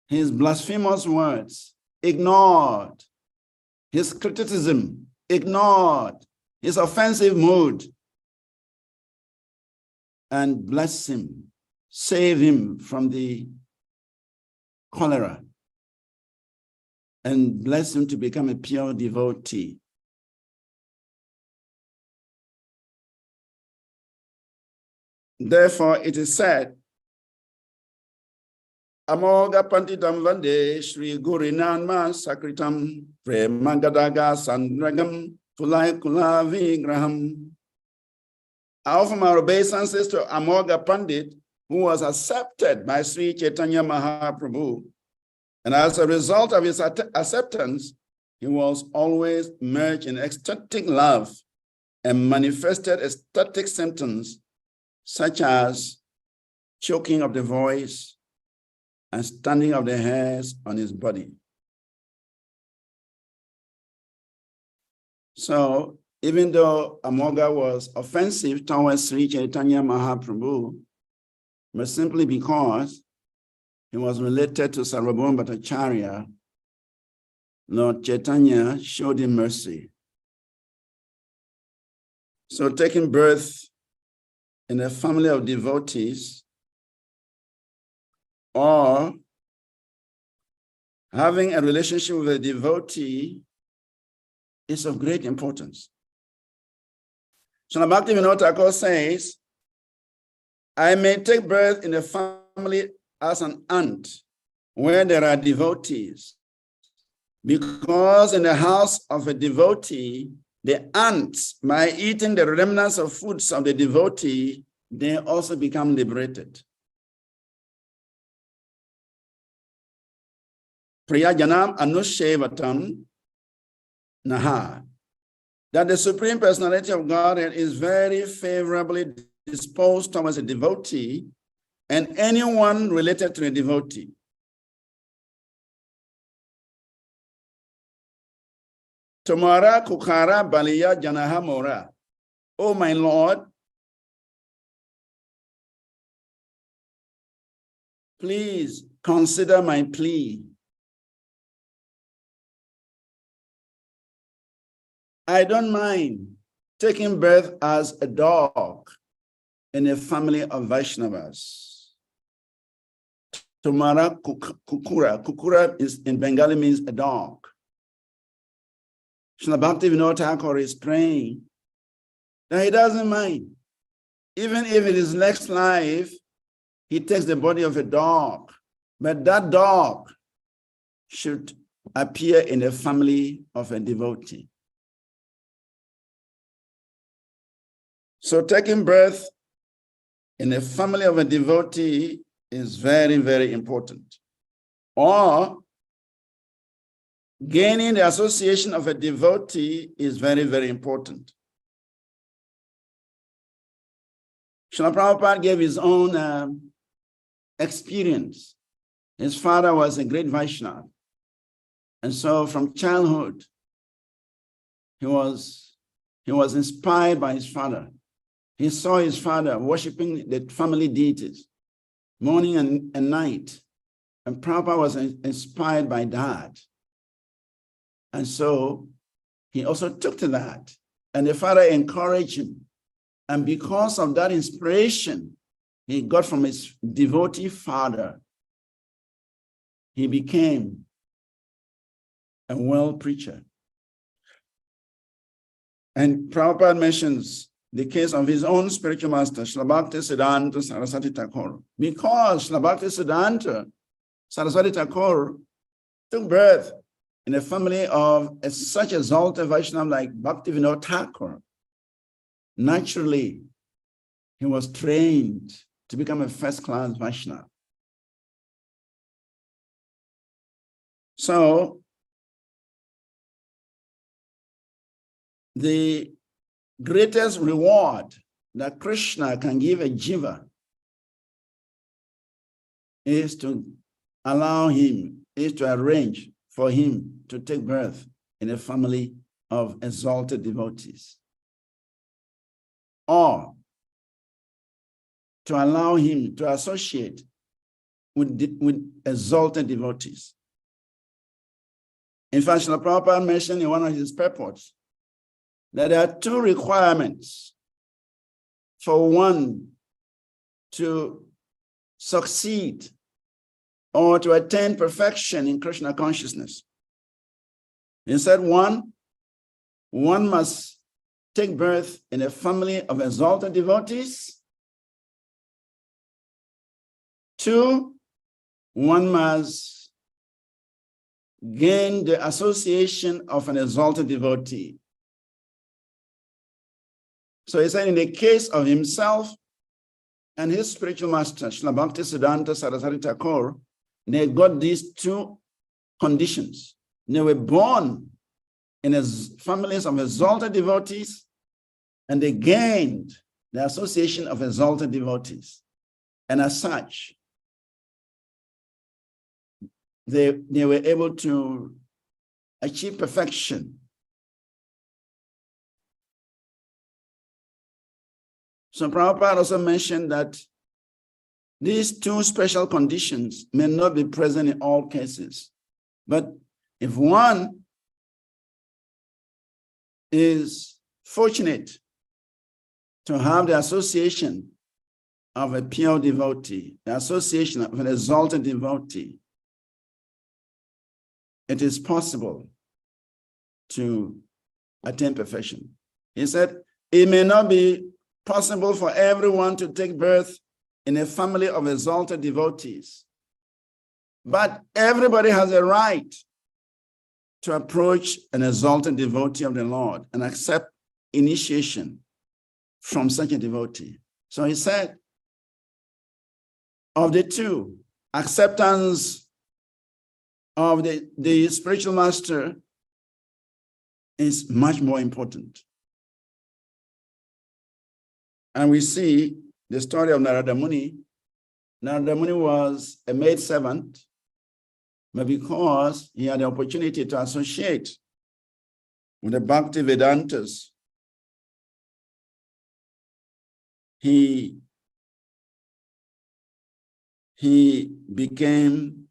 his blasphemous words, ignored his criticism, ignored his offensive mood, and blessed him, save him from the cholera, and bless him to become a pure devotee. Therefore, it is said, Amoga Panditam Vande Shri Gurinanma Sakritam Premagadaga Sandragam Kulai Kulavi Graham. I offer my obeisances to Amoga Pandit, who was accepted by Sri Chaitanya Mahaprabhu. And as a result of his acceptance, he was always merged in ecstatic love and manifested ecstatic symptoms such as choking of the voice and standing of the hairs on his body. So even though Amoga was offensive towards Sri Chaitanya Mahaprabhu, but simply because he was related to Sarvabhauma Bhattacharya, Lord Chaitanya showed him mercy. So taking birth in a family of devotees or having a relationship with a devotee is of great importance. So Bhaktivinoda Thakur says, I may take birth in a family as an ant where there are devotees, because in the house of a devotee, the ants, by eating the remnants of foods of the devotee, they also become liberated. Priyajanam Anushevatam Naha. That the Supreme Personality of Godhead is very favorably disposed towards a devotee and anyone related to a devotee. Tomara Kukara Baliya Janaha Mora. Oh my Lord, please consider my plea. I don't mind taking birth as a dog in a family of Vaishnavas. Tomara Kukura. Kukura is in Bengali means a dog. Srila Bhaktivinoda Thakur is praying that he doesn't mind. Even if in his next life, he takes the body of a dog, but that dog should appear in the family of a devotee. So taking birth in a family of a devotee is very, very important. Or gaining the association of a devotee is very, very important. Srila Prabhupada gave his own experience. His father was a great Vaishnava. And so from childhood, he was inspired by his father. He saw his father worshiping the family deities morning and night. And Prabhupada was inspired by that. And so he also took to that. And the father encouraged him. And because of that inspiration he got from his devotee father, he became a world preacher. And Prabhupada mentions the case of his own spiritual master, Srila Bhaktisiddhanta Saraswati Thakur. Because Srila Bhaktisiddhanta Saraswati Thakur took birth in a family of such exalted Vaishnava like Bhaktivinoda Thakur, naturally, he was trained to become a first-class Vaishnava. So, the greatest reward that Krishna can give a jiva is to allow him, is to arrange for him to take birth in a family of exalted devotees, or to allow him to associate with exalted devotees. In fact, Srila Prabhupada mentioned in one of his purports that there are two requirements for one to succeed or to attain perfection in Krishna consciousness. He said, one must take birth in a family of exalted devotees. Two, one must gain the association of an exalted devotee. So he said in the case of himself and his spiritual master, Srila Bhaktisiddhanta Saraswati Thakur, they got these two conditions. They were born in families of exalted devotees, and they gained the association of exalted devotees. And as such, they were able to achieve perfection. So Prabhupada also mentioned that these two special conditions may not be present in all cases. But if one is fortunate to have the association of a pure devotee, the association of an exalted devotee, it is possible to attain perfection. He said, it may not be possible for everyone to take birth in a family of exalted devotees, but everybody has a right to approach an exalted devotee of the Lord and accept initiation from such a devotee. So he said, of the two, acceptance of the spiritual master is much more important. And we see the story of Narada Muni. Narada Muni was a maidservant, but because he had the opportunity to associate with the Bhakti Vedantas, he became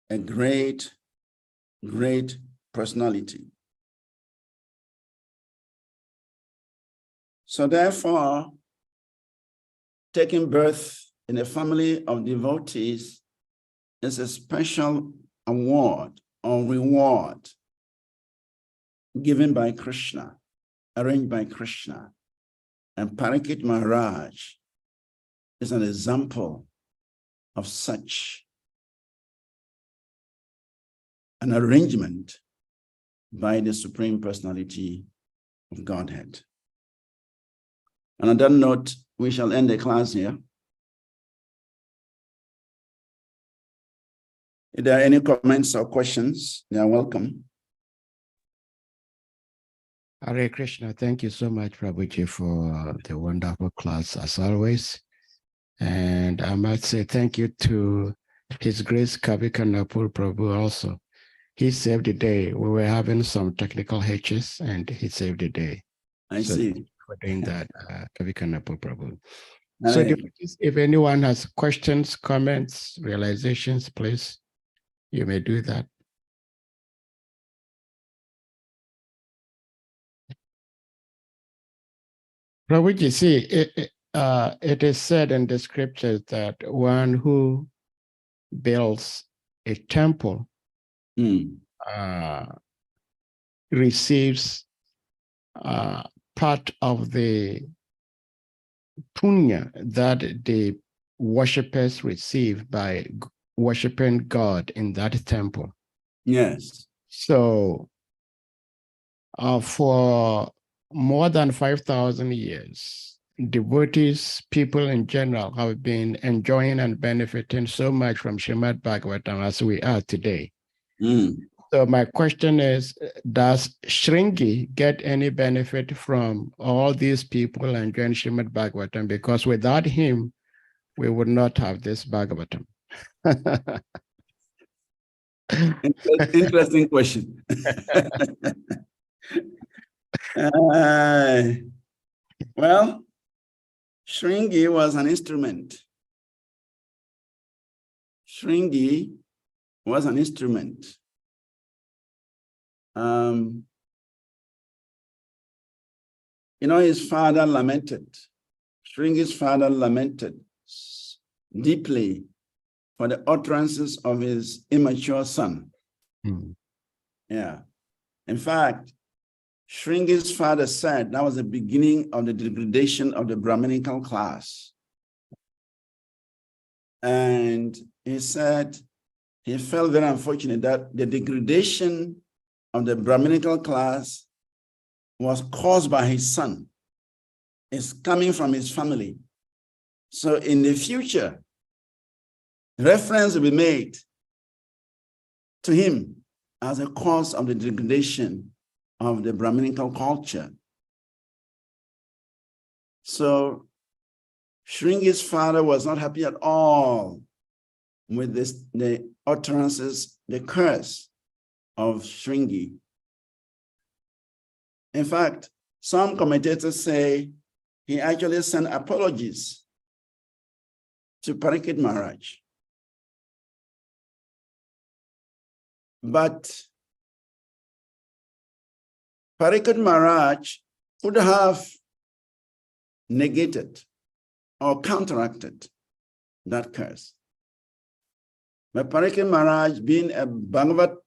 a great personality. So therefore, taking birth in a family of devotees is a special award or reward given by Krishna, arranged by Krishna. And Parikshit Maharaj is an example of such an arrangement by the Supreme Personality of Godhead. And on that note, we shall end the class here. If there are any comments or questions, they are welcome. Hare Krishna, thank you so much, Prabhuji, for the wonderful class as always. And I must say thank you to His Grace Kavika Napur Prabhu also. He saved the day. We were having some technical hitches and he saved the day. I see. Thank you for doing that, Kavika Napur Prabhu. So if anyone has questions, comments, realizations, please, you may do that. Prabhuji, see, it is said in the scriptures that one who builds a temple receives part of the punya that the worshippers receive by worshiping God in that temple. Yes. So for more than 5,000 years, devotees, people in general, have been enjoying and benefiting so much from Srimad Bhagavatam as we are today. So my question is, does Shringi get any benefit from all these people enjoying Srimad Bhagavatam? Because without him, we would not have this Bhagavatam. Interesting question. Well, Shringi was an instrument. Shringi was an instrument. His father lamented. Shringi's father lamented deeply for the utterances of his immature son. Yeah. In fact, Shringi's father said that was the beginning of the degradation of the Brahminical class. And he said he felt very unfortunate that the degradation of the Brahminical class was caused by his son. It's coming from his family. So in the future, reference will be made to him as a cause of the degradation of the Brahminical culture. So Shringi's father was not happy at all with the utterances, the curse of Shringi. In fact, some commentators say he actually sent apologies to Parikshit Maharaj. But Parikshit Maharaj could have negated or counteracted that curse. But Parikshit Maharaj, being a Bhagavatomam,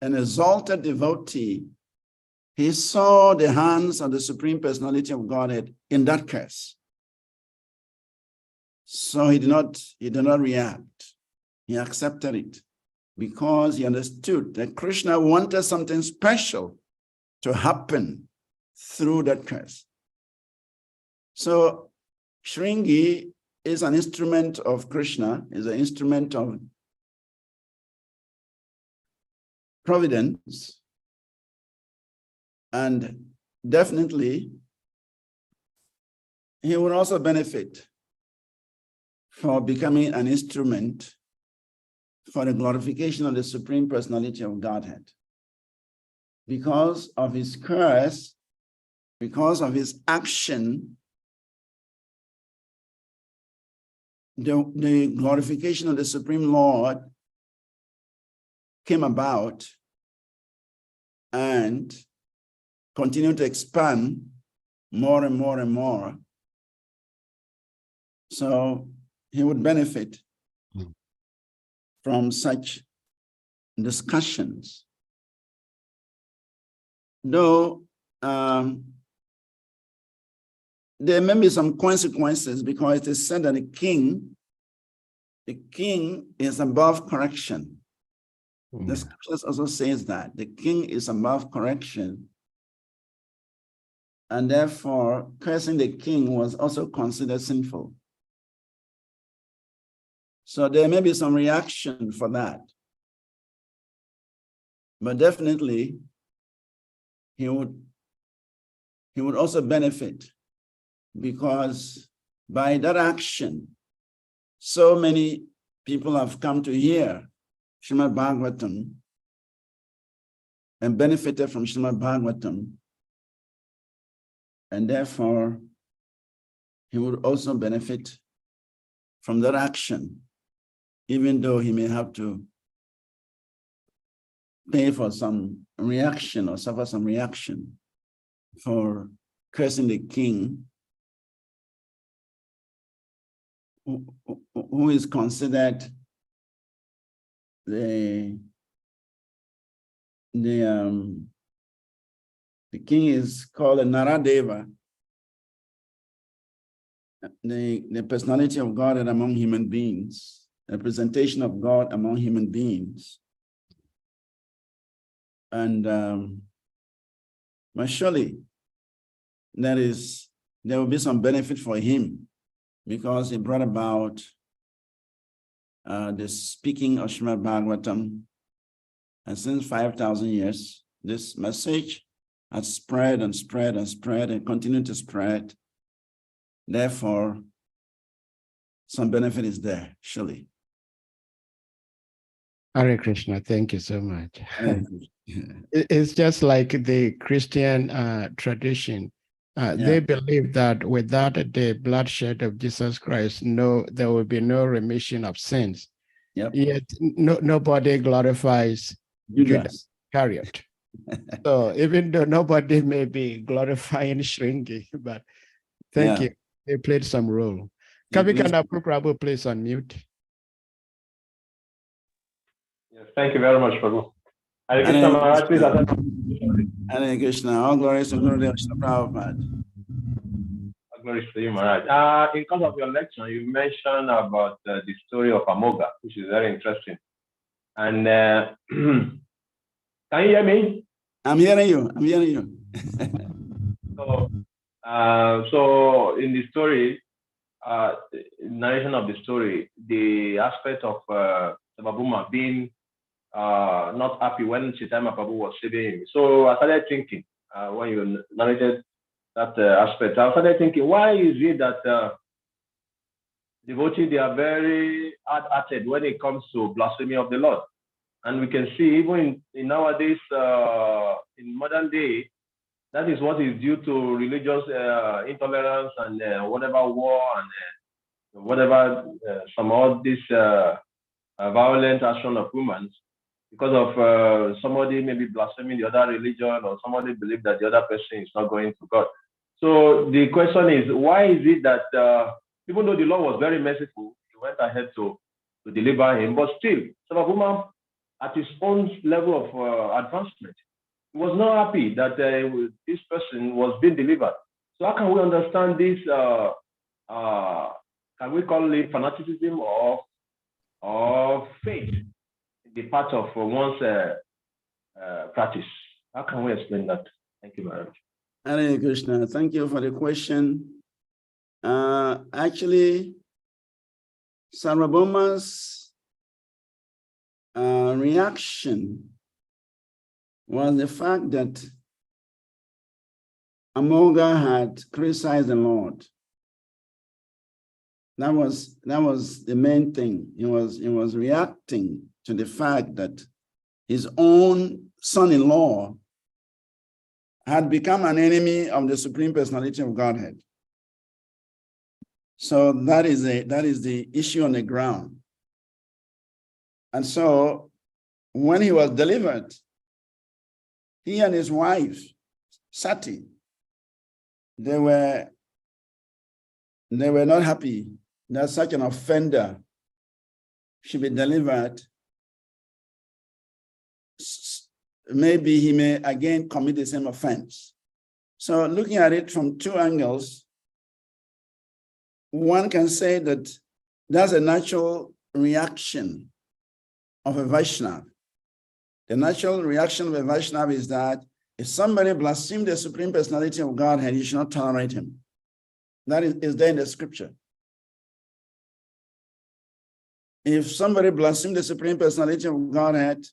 an exalted devotee, he saw the hands of the Supreme Personality of Godhead in that curse. So he did not react. He accepted it because he understood that Krishna wanted something special to happen through that curse. So Shringi is an instrument of Krishna, is an instrument of providence, and definitely he would also benefit for becoming an instrument for the glorification of the Supreme Personality of Godhead. Because of his curse, because of his action, the glorification of the Supreme Lord came about and continued to expand more and more and more. So he would benefit from such discussions. Though there may be some consequences, because it is said that the king is above correction. The scriptures also says that the king is above correction, and therefore cursing the king was also considered sinful. So there may be some reaction for that. But definitely he would also benefit, because by that action, so many people have come to hear Srimad Bhagavatam and benefited from Srimad Bhagavatam, and therefore he would also benefit from that action, even though he may have to pay for some reaction or suffer some reaction for cursing the king, who is considered the king is called a Naradeva, the personality of God among human beings, representation of God among human beings. And but surely there will be some benefit for him, because he brought about the speaking of Srimad Bhagavatam, and since 5,000 years, this message has spread and spread and spread and continued to spread. Therefore, some benefit is there, surely. Hare Krishna, thank you so much. It's just like the Christian tradition. They believe that without the bloodshed of Jesus Christ, there will be no remission of sins. Yep. Yet nobody glorifies Judas Iscariot. So even though nobody may be glorifying Shringi, but thank you, they played some role. Kavikanda Prabhu, please unmute. Yes, thank you very much, Prabhu. Hare Krishna Maharaj, please attend. Hare Krishna, all glories to Gurudev Prabhupada. All glories to you, Maharaj. In course of your lecture, you mentioned about the story of Amoga, which is very interesting. And can you hear me? I'm hearing you. I'm hearing you. So in the story, narration of the story, the aspect of Sababuma being not happy when Chaitanya Prabhu was saving him. So I started thinking, when you narrated that aspect, I started thinking, why is it that devotees, they are very hard-hearted when it comes to blasphemy of the Lord? And we can see even in nowadays, in modern day, that is what is due to religious intolerance and whatever war and whatever some of this violent action of humans, because of somebody maybe blaspheming the other religion, or somebody believe that the other person is not going to God. So the question is, why is it that even though the Lord was very merciful, he went ahead to deliver him, but still, Sababuma, at his own level of advancement, he was not happy that this person was being delivered. So how can we understand this? Can we call it fanaticism or faith in the part of one's practice? How can we explain that? Thank you very much. Hare Krishna, thank you for the question. Actually, Sarvabhauma's reaction was the fact that Amoga had criticized the Lord. That was the main thing. He was reacting to the fact that his own son-in-law had become an enemy of the Supreme Personality of Godhead. So that is the issue on the ground. And so when he was delivered, he and his wife, Sati, they were not happy that such an offender should be delivered. Maybe he may again commit the same offense. So looking at it from two angles, one can say that that's a natural reaction of a Vaishnava. The natural reaction of a Vaishnava is that if somebody blasphemes the Supreme Personality of Godhead, you should not tolerate him. That is there in the scripture. If somebody blasphemes the Supreme Personality of Godhead,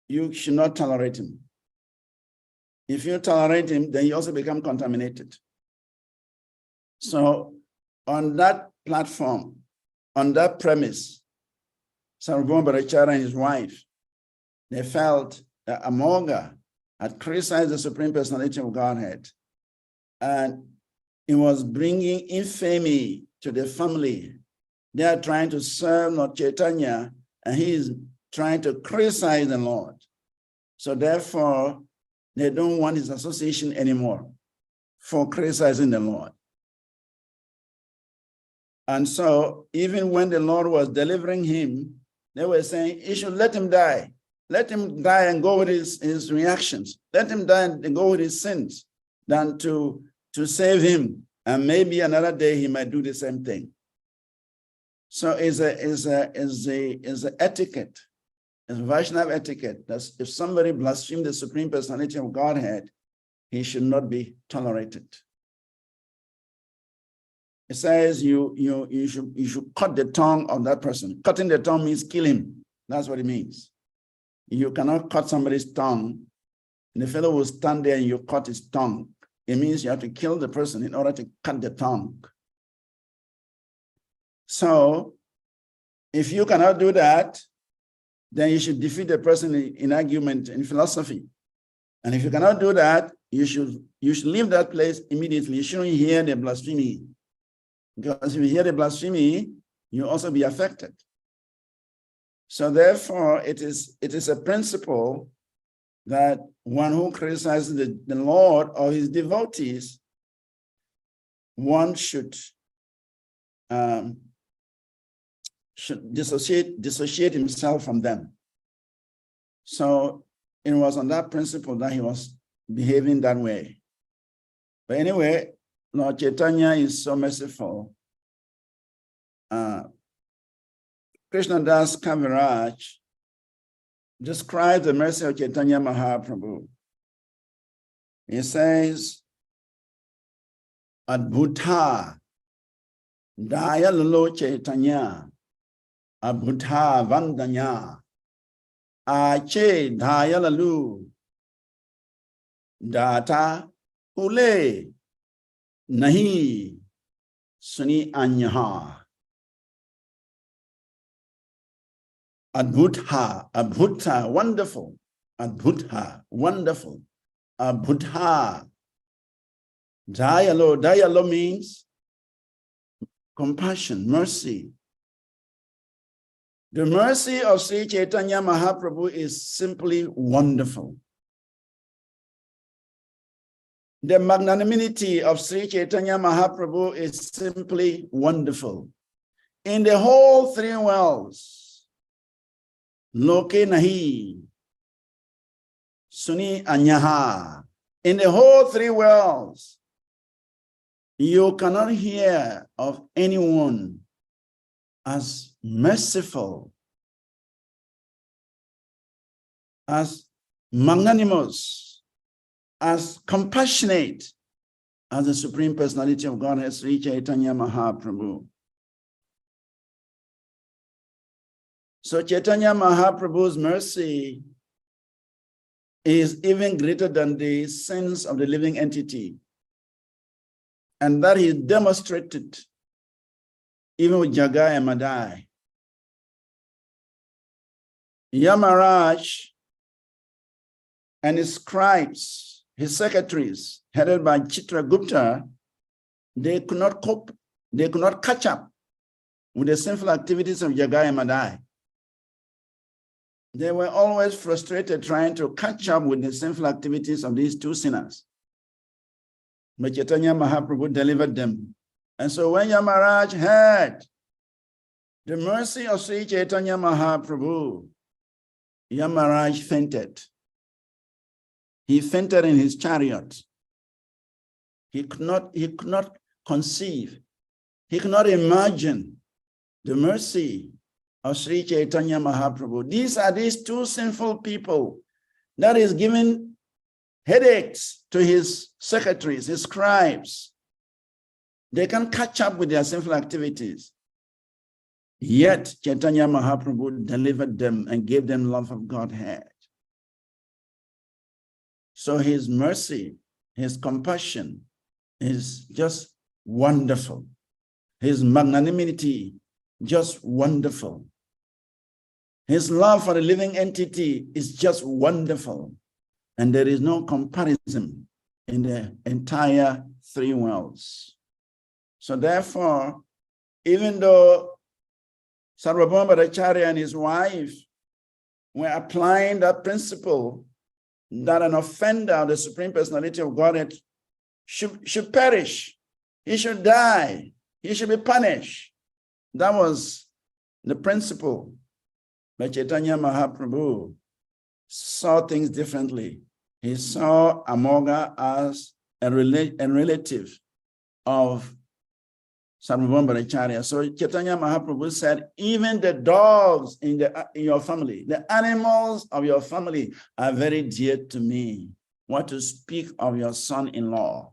you should not tolerate him. If you tolerate him, then you also become contaminated. So on that platform, on that premise, Sarvabhauma Bhattacharya and his wife, they felt that Amoga had criticized the Supreme Personality of Godhead, and it was bringing infamy to the family. They are trying to serve Lord Chaitanya, and he is trying to criticize the Lord. So therefore, they don't want his association anymore for criticizing the Lord. And so even when the Lord was delivering him, they were saying, you should let him die. Let him die and go with his reactions. Let him die and go with his sins than to save him. And maybe another day he might do the same thing. So it's a etiquette, it's Vaishnava etiquette. That if somebody blasphemes the Supreme Personality of Godhead, he should not be tolerated. It says you should cut the tongue of that person. Cutting the tongue means kill him. That's what it means. You cannot cut somebody's tongue, and the fellow will stand there and you cut his tongue. It means you have to kill the person in order to cut the tongue. So if you cannot do that, then you should defeat the person in argument, in philosophy. And if you cannot do that, you should leave that place immediately. You shouldn't hear the blasphemy. Because if you hear the blasphemy, you also be affected. So therefore, it is a principle that one who criticizes the Lord or his devotees, one should dissociate himself from them. So it was on that principle that he was behaving that way. But anyway, Lord Chaitanya is so merciful. Krishna Das Kaviraj describes the mercy of Chaitanya Mahaprabhu. He says, Adbhuta Daya Lalo Chaitanya Adbhuta Vandanya Ache Daya Lalu Data Ule Nahi Suni Anyaha. Adbhuta, wonderful. Adbhuta, wonderful. Adbhuta. Dayalo means compassion, mercy. The mercy of Sri Chaitanya Mahaprabhu is simply wonderful. The magnanimity of Sri Chaitanya Mahaprabhu is simply wonderful. In the whole three worlds, Loke nahi, suni anyaha. In the whole three worlds, you cannot hear of anyone as merciful, as magnanimous, as compassionate as the Supreme Personality of Godhead, Sri Chaitanya Mahaprabhu. So Chaitanya Mahaprabhu's mercy is even greater than the sins of the living entity. And that is demonstrated even with Jagai and Madai. Yamaraj and his scribes, his secretaries, headed by Chitragupta, they could not cope, they could not catch up with the sinful activities of Jagai and Madai. They were always frustrated trying to catch up with the sinful activities of these two sinners. But Chaitanya Mahaprabhu delivered them. And so when Yamaraj heard the mercy of Sri Chaitanya Mahaprabhu, Yamaraj fainted. He fainted in his chariot. He could not conceive. He could not imagine the mercy of Sri Chaitanya Mahaprabhu. These two sinful people that is giving headaches to his secretaries, his scribes. They can catch up with their sinful activities. Yet Chaitanya Mahaprabhu delivered them and gave them love of Godhead. So his mercy, his compassion is just wonderful. His magnanimity, just wonderful. His love for the living entity is just wonderful. And there is no comparison in the entire three worlds. So therefore, even though Sarvabhauma Bhattacharya and his wife were applying that principle that an offender of the Supreme Personality of Godhead should perish, he should die, he should be punished. That was the principle. But Chaitanya Mahaprabhu saw things differently. He saw Amoga as a relative of Sarvabhauma Bhattacharya. So Chaitanya Mahaprabhu said, even the dogs in your family, the animals of your family are very dear to me. What to speak of your son-in-law?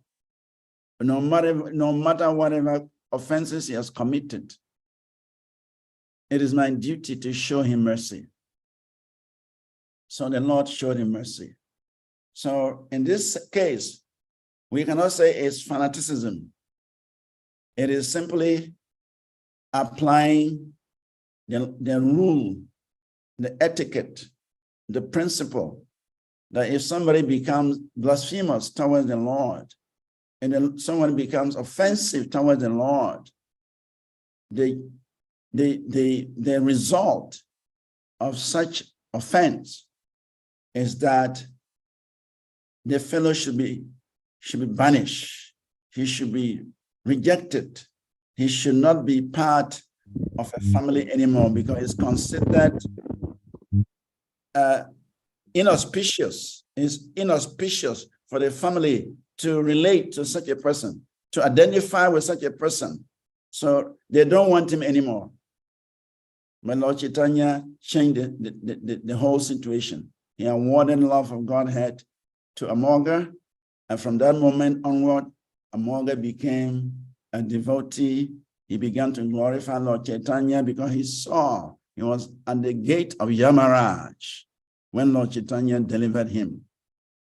No matter whatever offenses he has committed, it is my duty to show him mercy. So the Lord showed him mercy. So in this case, we cannot say it's fanaticism. It is simply applying the rule, the etiquette, the principle that if somebody becomes blasphemous towards the Lord, and then someone becomes offensive towards the Lord, the result of such offense is that the fellow should be banished. He should be rejected. He should not be part of a family anymore because it's considered inauspicious. It's inauspicious for the family to relate to such a person, to identify with such a person. So they don't want him anymore. But Lord Chaitanya changed the whole situation. He awarded love of Godhead to Amoga, and from that moment onward, Amoga became a devotee. He began to glorify Lord Chaitanya because he saw he was at the gate of Yamaraj when Lord Chaitanya delivered him.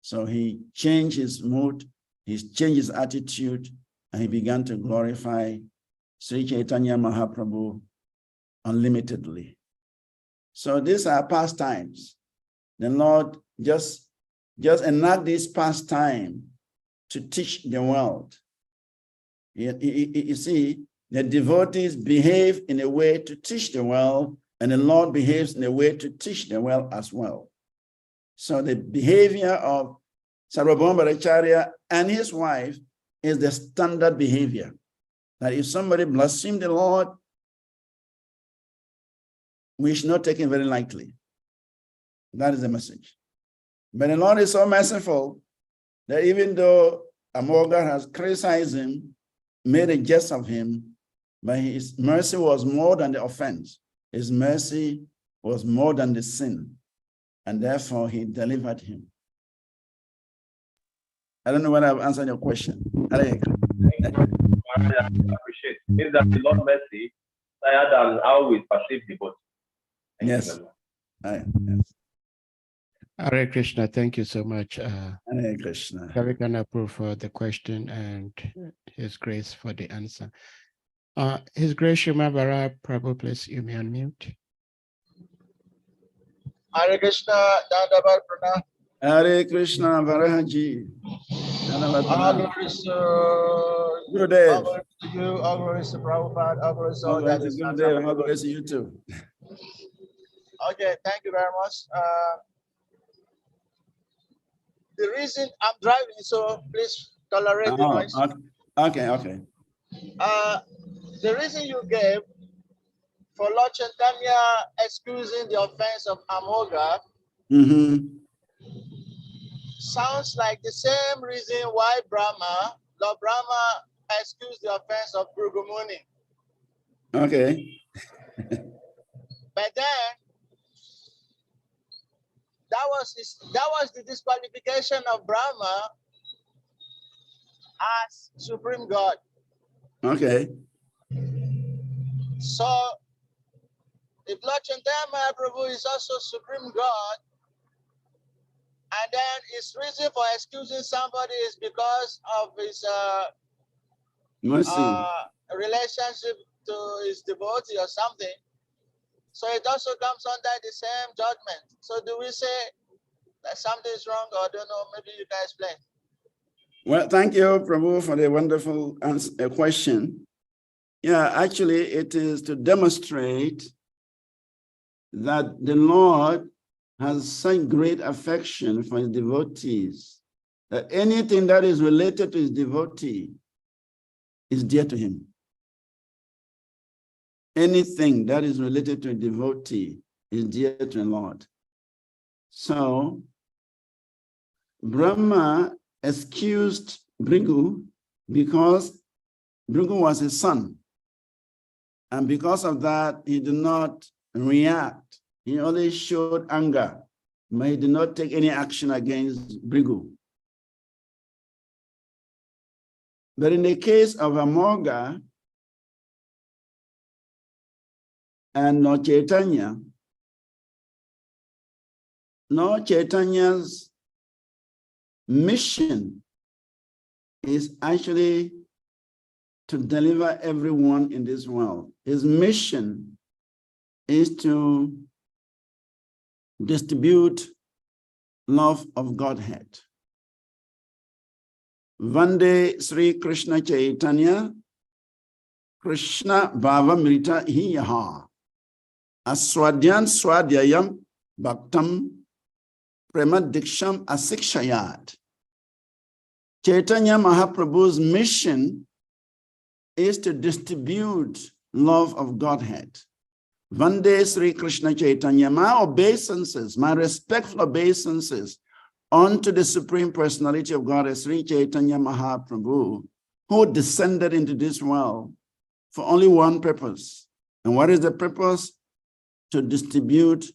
So he changed his mood, he changed his attitude, and he began to glorify Sri Chaitanya Mahaprabhu unlimitedly. So these are pastimes. The Lord just enact this pastime to teach the world. You see, the devotees behave in a way to teach the world, and the Lord behaves in a way to teach the world as well. So the behavior of Sarvabhauma Bhattacharya and his wife is the standard behavior. That if somebody blasphemes the Lord, we should not take it very lightly. That is the message. But the Lord is so merciful that even though Amoga has criticized him, made a jest of him, but his mercy was more than the offense. His mercy was more than the sin. And therefore he delivered him. I don't know whether I've answered your question. Thank you. I appreciate it. Means that the Lord mercy higher than how we perceive devotee. Yes. Yes. Hare Krishna, thank you so much. Hare Krishna. Kavikana for the question and His Grace for the answer. His Grace Shumabara, Prabhu, please, you may unmute. Hare Krishna, Dandabar Prana. Hare Krishna, Varahaji. All glories to Gurudev. all glories to you, all glories to Prabhupada, all glories to all that is not Gurudev, all glories to you too. Okay, thank you very much. The reason I'm driving, so please tolerate the noise. Okay. The reason you gave for Lord Chaitanya excusing the offense of Amoga sounds like the same reason why Lord Brahma excused the offense of Brugumuni. Okay. But then that was the disqualification of Brahma as Supreme God. Okay. So if Lord Chaitanya Mahaprabhu is also Supreme God, and then his reason for excusing somebody is because of his Mercy. relationship to his devotee or something, so it also comes under the same judgment. So do we say that something is wrong, or I don't know, maybe you can explain. Well, thank you, Prabhu, for the wonderful question. Yeah, actually, it is to demonstrate that the Lord has such great affection for his devotees that anything that is related to his devotee is dear to him. Anything that is related to a devotee is dear to the Lord. So Brahma excused Bhrigu because Bhrigu was his son. And because of that, he did not react. He only showed anger, but he did not take any action against Bhrigu. But in the case of Amoga and Lord Chaitanya, Lord Chaitanya's mission is actually to deliver everyone in this world. His mission is to distribute love of Godhead. Vande Sri Krishna Chaitanya, Krishna Bhava Mrita Hiyaha, Aswadyan Swadhyayam Bhaktam Prema Diksham Asikshayat. Chaitanya Mahaprabhu's mission is to distribute love of Godhead. Vande Sri Krishna Chaitanya, my obeisances, my respectful obeisances unto the Supreme Personality of God, Sri Chaitanya Mahaprabhu, who descended into this world for only one purpose. And what is the purpose? To distribute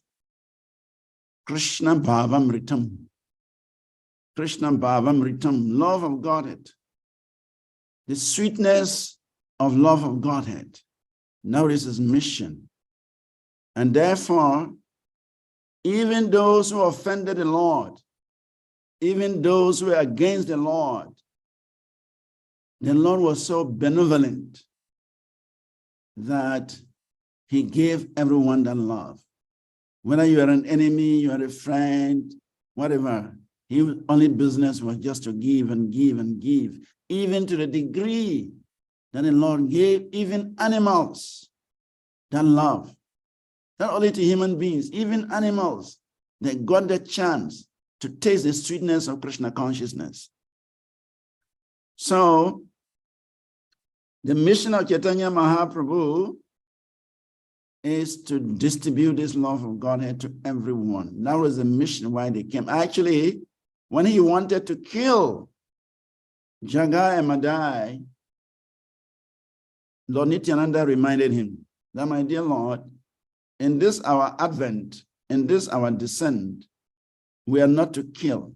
Krishna Bhavamritam. Krishna Bhavamritam, love of Godhead. The sweetness of love of Godhead. Now this is mission. And therefore, even those who offended the Lord, even those who were against the Lord was so benevolent that he gave everyone that love. Whether you are an enemy, you are a friend, whatever, his only business was just to give and give and give, even to the degree that the Lord gave even animals that love. Not only to human beings, even animals, they got the chance to taste the sweetness of Krishna consciousness. So, the mission of Chaitanya Mahaprabhu is to distribute this love of Godhead to everyone. That was the mission why they came. Actually, when he wanted to kill Jagai and Madai, Lord Nityananda reminded him that, my dear Lord, in this our advent, in this our descent, we are not to kill.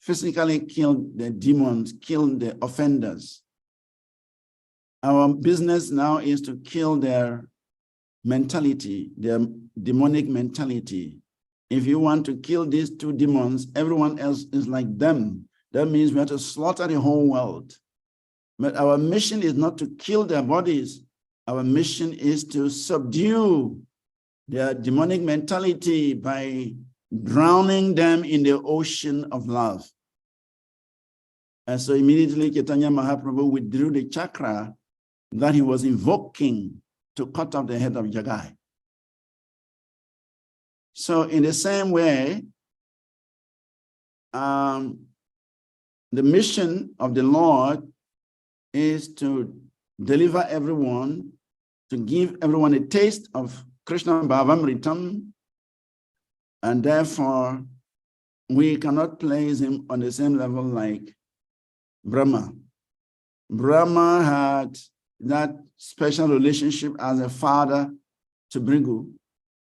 physically kill the demons, kill the offenders. Our business now is to kill their mentality, their demonic mentality. If you want to kill these two demons, everyone else is like them. That means we have to slaughter the whole world. But our mission is not to kill their bodies. Our mission is to subdue their demonic mentality by drowning them in the ocean of love. And so immediately Chaitanya Mahaprabhu withdrew the chakra that he was invoking to cut off the head of Jagai. So in the same way, the mission of the Lord is to deliver everyone, to give everyone a taste of Krishna Bhavamritam, and therefore we cannot place him on the same level like Brahma. Brahma had that special relationship as a father to Bhrigu,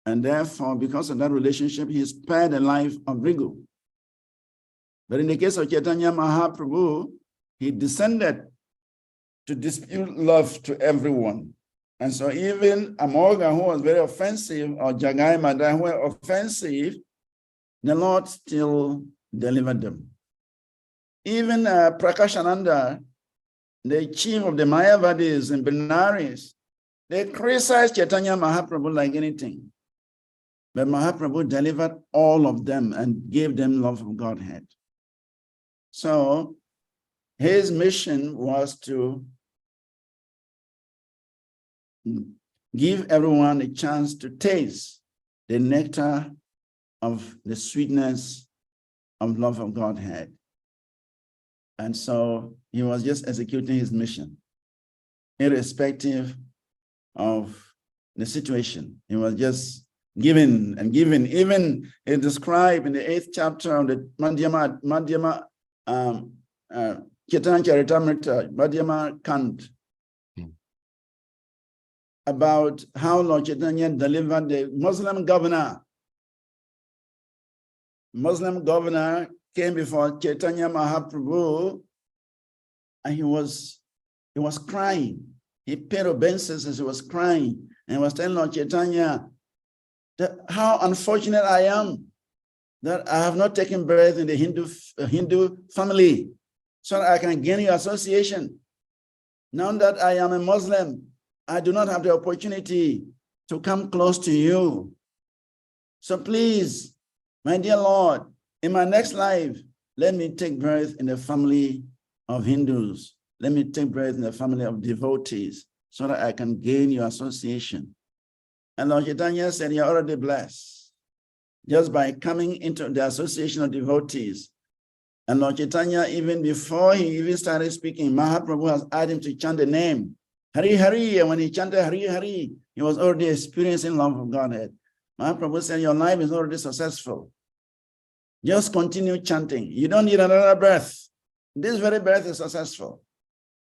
and therefore because of that relationship he spared the life of Bhrigu. But in the case of Chaitanya Mahaprabhu, he descended to dispute love to everyone. And so even Amoga, who was very offensive, or Jagai Madai, who were offensive, the Lord still delivered them. Even Prakashananda, the chief of the Mayavadis in Benares, they criticized Chaitanya Mahaprabhu like anything. But Mahaprabhu delivered all of them and gave them love of Godhead. So his mission was to give everyone a chance to taste the nectar of the sweetness of love of Godhead. And so he was just executing his mission, irrespective of the situation. He was just giving and giving. Even it described in the 8th chapter of the Madhyama Chaitanya Charitamrita, Madhyama Kant, about how Lord Chaitanya delivered the Muslim governor. Muslim governor came before Chaitanya Mahaprabhu, and he was crying. He paid obeisances, he was crying, and he was telling Lord Chaitanya that how unfortunate I am that I have not taken birth in the Hindu family, so that I can gain your association. Now that I am a Muslim, I do not have the opportunity to come close to you. So please, my dear Lord, in my next life, let me take birth in the family of Hindus. Let me take birth in the family of devotees so that I can gain your association. And Lord Chaitanya said, you're already blessed just by coming into the association of devotees. And Lord Chaitanya, even before he even started speaking, Mahaprabhu has asked him to chant the name, Hari Hari, and when he chanted Hari Hari, he was already experiencing love of Godhead. Mahaprabhu said, your life is already successful. Just continue chanting. You don't need another birth. This very birth is successful.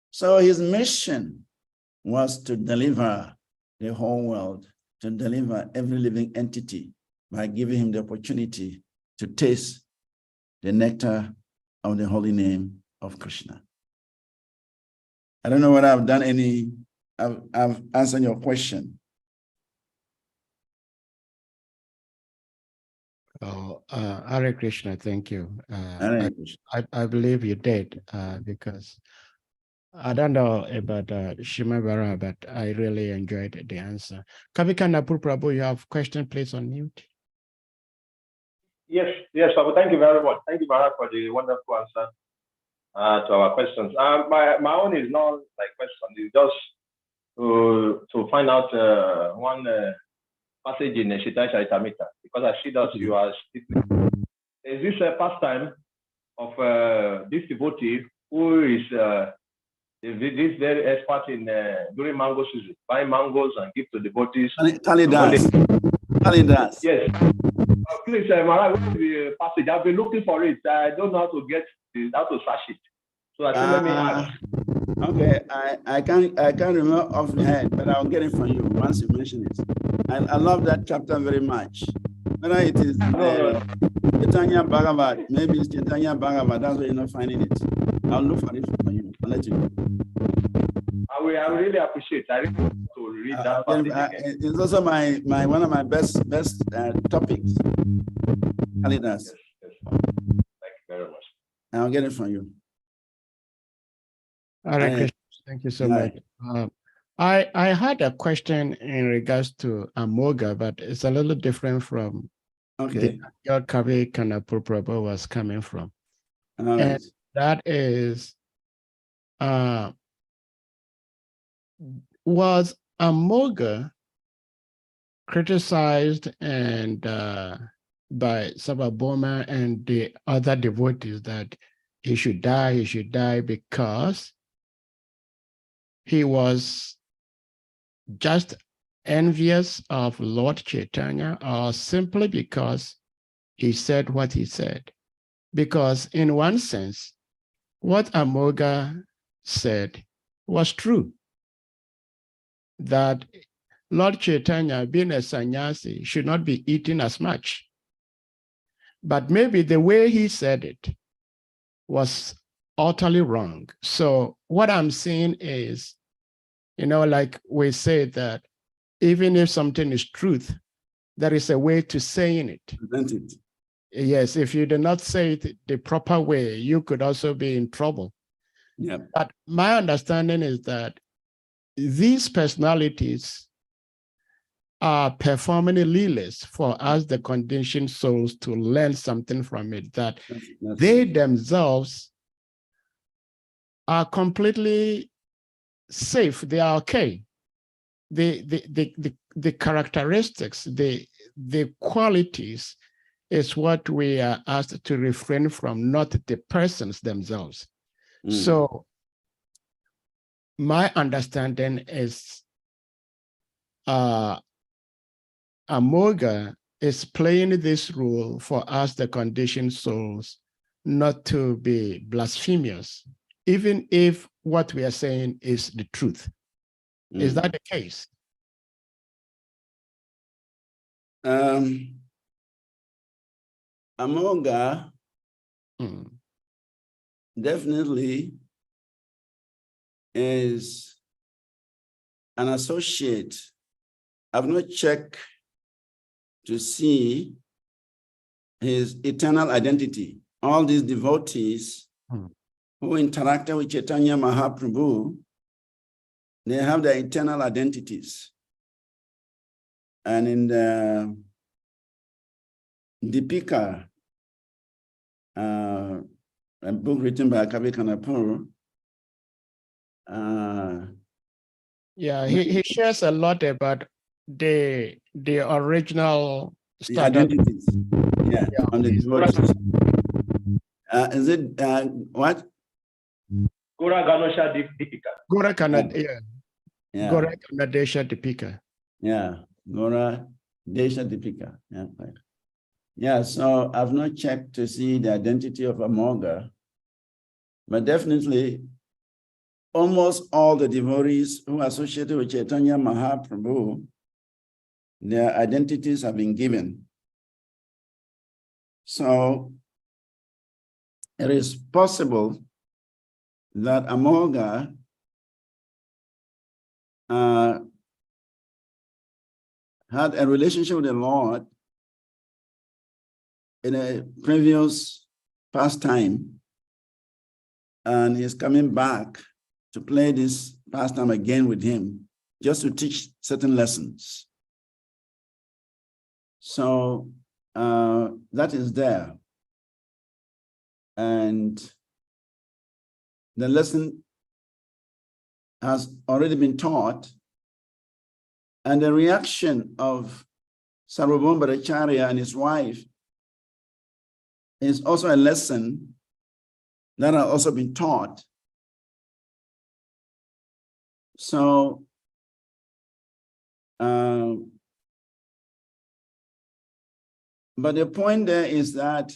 So his mission was to deliver the whole world, to deliver every living entity by giving him the opportunity to taste the nectar of the holy name of Krishna. I don't know whether I've done I've answered your question. Oh, Hare Krishna, thank you. Hare Krishna. I believe you did, because I don't know about Shimabara, but I really enjoyed the answer. Kavikana Prabhu, you have question, please unmute. Yes, Prabhu, thank you very much. Thank you, Maharaj, for the wonderful answer to our questions. My own is not like question, it's just to find out one passage in Chaitanya Charitamrita, because I see that you are speaking. Is this a pastime of this devotee who is this very expert in during mango season, buy mangoes and give to devotees? Kalidas. Yes. Please, Maharaj, what is the passage? I've been looking for it. I don't know how to get it, how to search it. So I think let me ask. Okay, I can't remember off the head, but I'll get it from you once you mention it. I love that chapter very much. Whether it is No. Chaitanya Bhagavat, maybe it's Chaitanya Bhagavat, that's why you're not finding it. I'll look for it for you. I'll let you know. I will really appreciate it. I really want to read that passage again. It's also my one of my best topics. Kalidas. Yes. Thank you very much. I'll get it from you. Hare Krishna. Thank you so much. I had a question in regards to Amoga, but it's a little different from the Kavi Kanapu Prabhu was coming from. And that is, was Amoga criticized and by Sababoma and the other devotees that he should die because he was just envious of Lord Chaitanya, or simply because he said what he said? Because in one sense, what Amoga said was true, that Lord Chaitanya, being a sannyasi, should not be eating as much. But maybe the way he said it was utterly wrong. So what I'm saying is, like we say that even if something is truth, there is a way to saying it. Present it. Yes, if you do not say it the proper way, you could also be in trouble. Yeah. But my understanding is that these personalities are performing leelas for us, the conditioned souls, to learn something from it, that they themselves are completely safe, they are okay. The characteristics, the qualities is what we are asked to refrain from, not the persons themselves. So my understanding is Amoga is playing this role for us, the conditioned souls, not to be blasphemous, even if what we are saying is the truth. Is that the case? Amoga definitely is an associate. I've not checked to see his eternal identity. All these devotees who interacted with Chaitanya Mahaprabhu, they have their eternal identities. And in the Deepika, a book written by Kavi Kanapur, yeah, he shares a lot about the original identities. Yeah, on the devotees. Is it what? Gora Ganosha Deepika. Gora Kanadesha Deepika. Yeah, Gora Desha Deepika. Yeah, right. Yeah, so I've not checked to see the identity of Amoga, but definitely almost all the devotees who are associated with Chaitanya Mahaprabhu, their identities have been given. So it is possible that Amoga had a relationship with the Lord in a previous pastime, and he's coming back to play this pastime again with him, just to teach certain lessons. So that is there. And the lesson has already been taught, and the reaction of Sarvabhauma Bhattacharya and his wife is also a lesson that has also been taught. So but the point there is that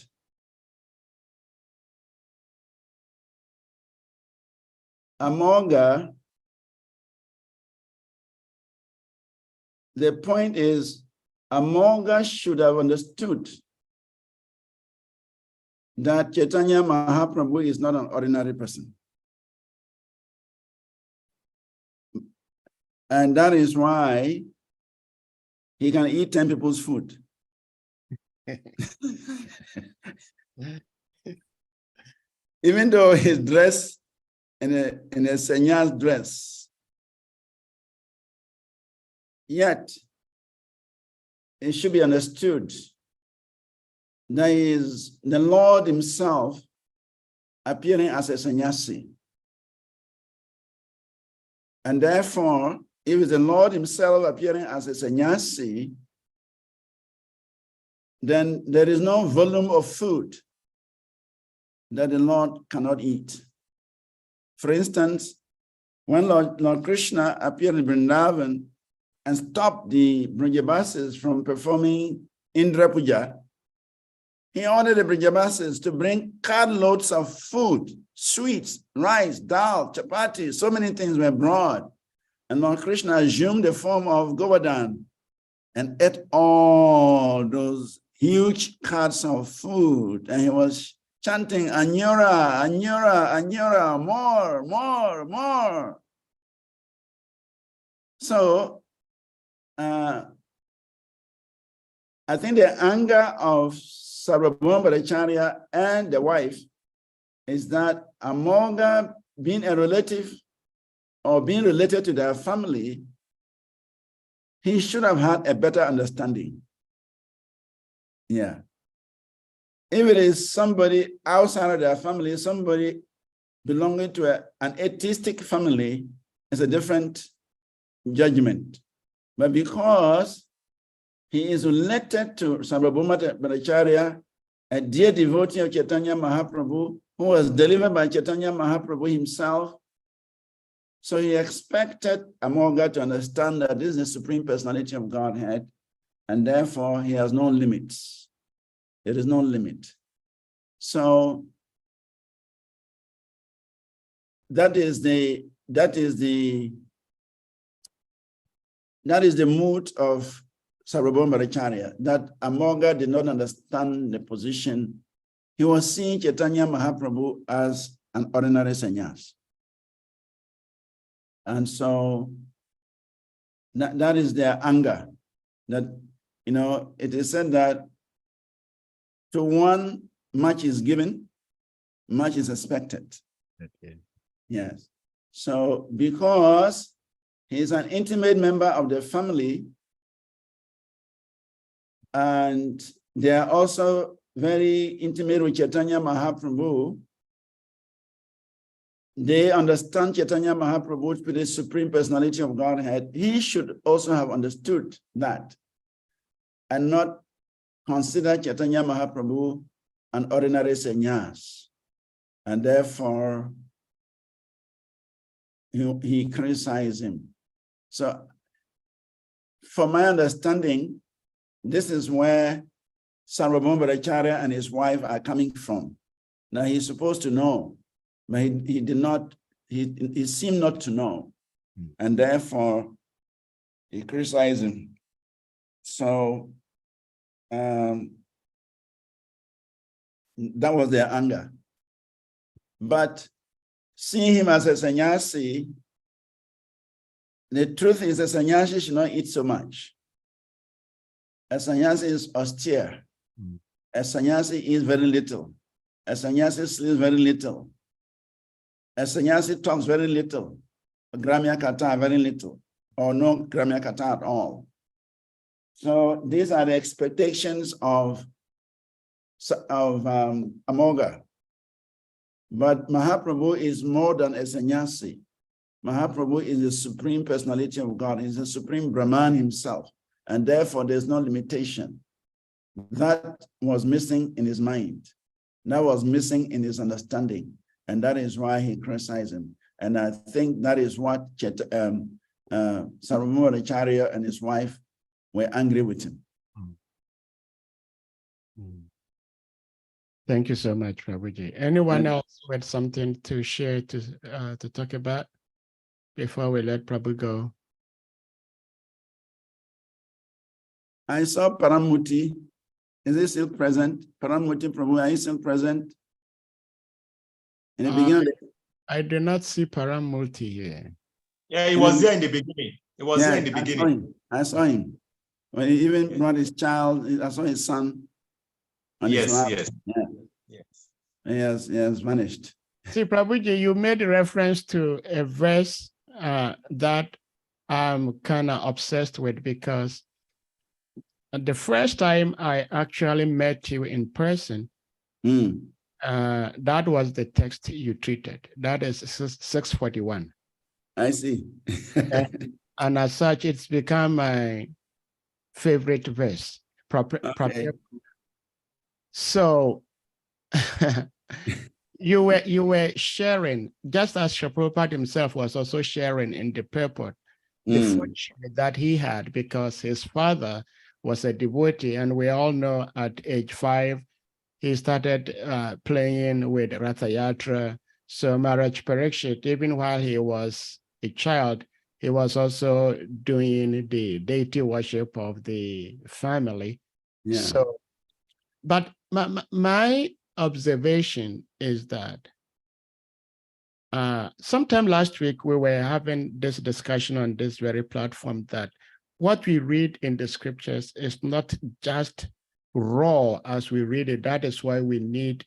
Amoga, the point is Amoga should have understood that Chaitanya Mahaprabhu is not an ordinary person. And that is why he can eat 10 people's food. Even though he's dressed in a sannyas dress, yet it should be understood that is the Lord himself appearing as a sannyasi. And therefore, if it's the Lord himself appearing as a sannyasi, then there is no volume of food that the Lord cannot eat. For instance, when Lord Krishna appeared in Vrindavan and stopped the Brijabasis from performing Indra Puja, he ordered the Brijabasis to bring cartloads of food, sweets, rice, dal, chapati, so many things were brought. And Lord Krishna assumed the form of Govardhan and ate all those huge carts of food. And he was chanting, Anyora, Anyora, Anyora, more, more, more. So I think the anger of Sarvabhauma Bhattacharya and the wife is that Amoga, being a relative or being related to their family, he should have had a better understanding. Yeah. If it is somebody outside of their family, somebody belonging to an atheistic family, it's a different judgment. But because he is related to Sarvabhauma Bhattacharya, a dear devotee of Chaitanya Mahaprabhu, who was delivered by Chaitanya Mahaprabhu himself, so he expected Amoga to understand that this is the Supreme Personality of Godhead, and therefore he has no limits. There is no limit. So that is the mood of Sarvabhauma Bhattacharya, that Amoga did not understand the position. He was seeing Chaitanya Mahaprabhu as an ordinary sannyas. And so that is their anger. That, it is said that to one, much is given, much is expected. Okay. Yes. So because he's an intimate member of the family, and they are also very intimate with Chaitanya Mahaprabhu, they understand Chaitanya Mahaprabhu to be the Supreme Personality of Godhead. He should also have understood that and not consider Chaitanya Mahaprabhu an ordinary sannyas. And therefore, he criticized him. So, from my understanding, this is where Sarvabhauma Bhattacharya and his wife are coming from. Now, he's supposed to know, but he did not, he seemed not to know. And therefore, he criticized him. So, that was their anger. But seeing him as a sannyasi, the truth is a sannyasi should not eat so much. A sannyasi is austere. A sannyasi eats very little. A sannyasi sleeps very little. A sannyasi talks very little. Gramya kata very little, or no Gramya kata at all. So these are the expectations of Amoga. But Mahaprabhu is more than a sannyasi. Mahaprabhu is the Supreme Personality of God. He's the Supreme Brahman himself. And therefore, there's no limitation. That was missing in his mind. That was missing in his understanding. And that is why he criticized him. And I think that is what Sarvabhauma Bhattacharya and his wife were angry with him. Thank you so much, Prabhuji. Anyone else with something to share to talk about before we let Prabhu go? I saw Paramuti. Is he still present? Paramuti Prabhu, are you still present? In the beginning, I do not see Paramulti here. Yeah, he was there in the beginning. He was there in the beginning. I saw him. When he even brought his child, I saw his son on his lap. Yes. Yes. He has vanished. See, Prabhuji, you made reference to a verse that I'm kind of obsessed with, because the first time I actually met you in person, that was the text you treated. That is 641. I see. And as such, it's become my favorite verse. So you were sharing, just as Srila Prabhupada himself was also sharing in the purport, the fortune that he had, because his father was a devotee, and we all know at age 5 he started playing with Ratha Yatra. So Maharaj Parikshit, even while he was a child, he was also doing the deity worship of the family. Yeah. So, but my observation is that sometime last week we were having this discussion on this very platform, that what we read in the scriptures is not just raw as we read it. That is why we need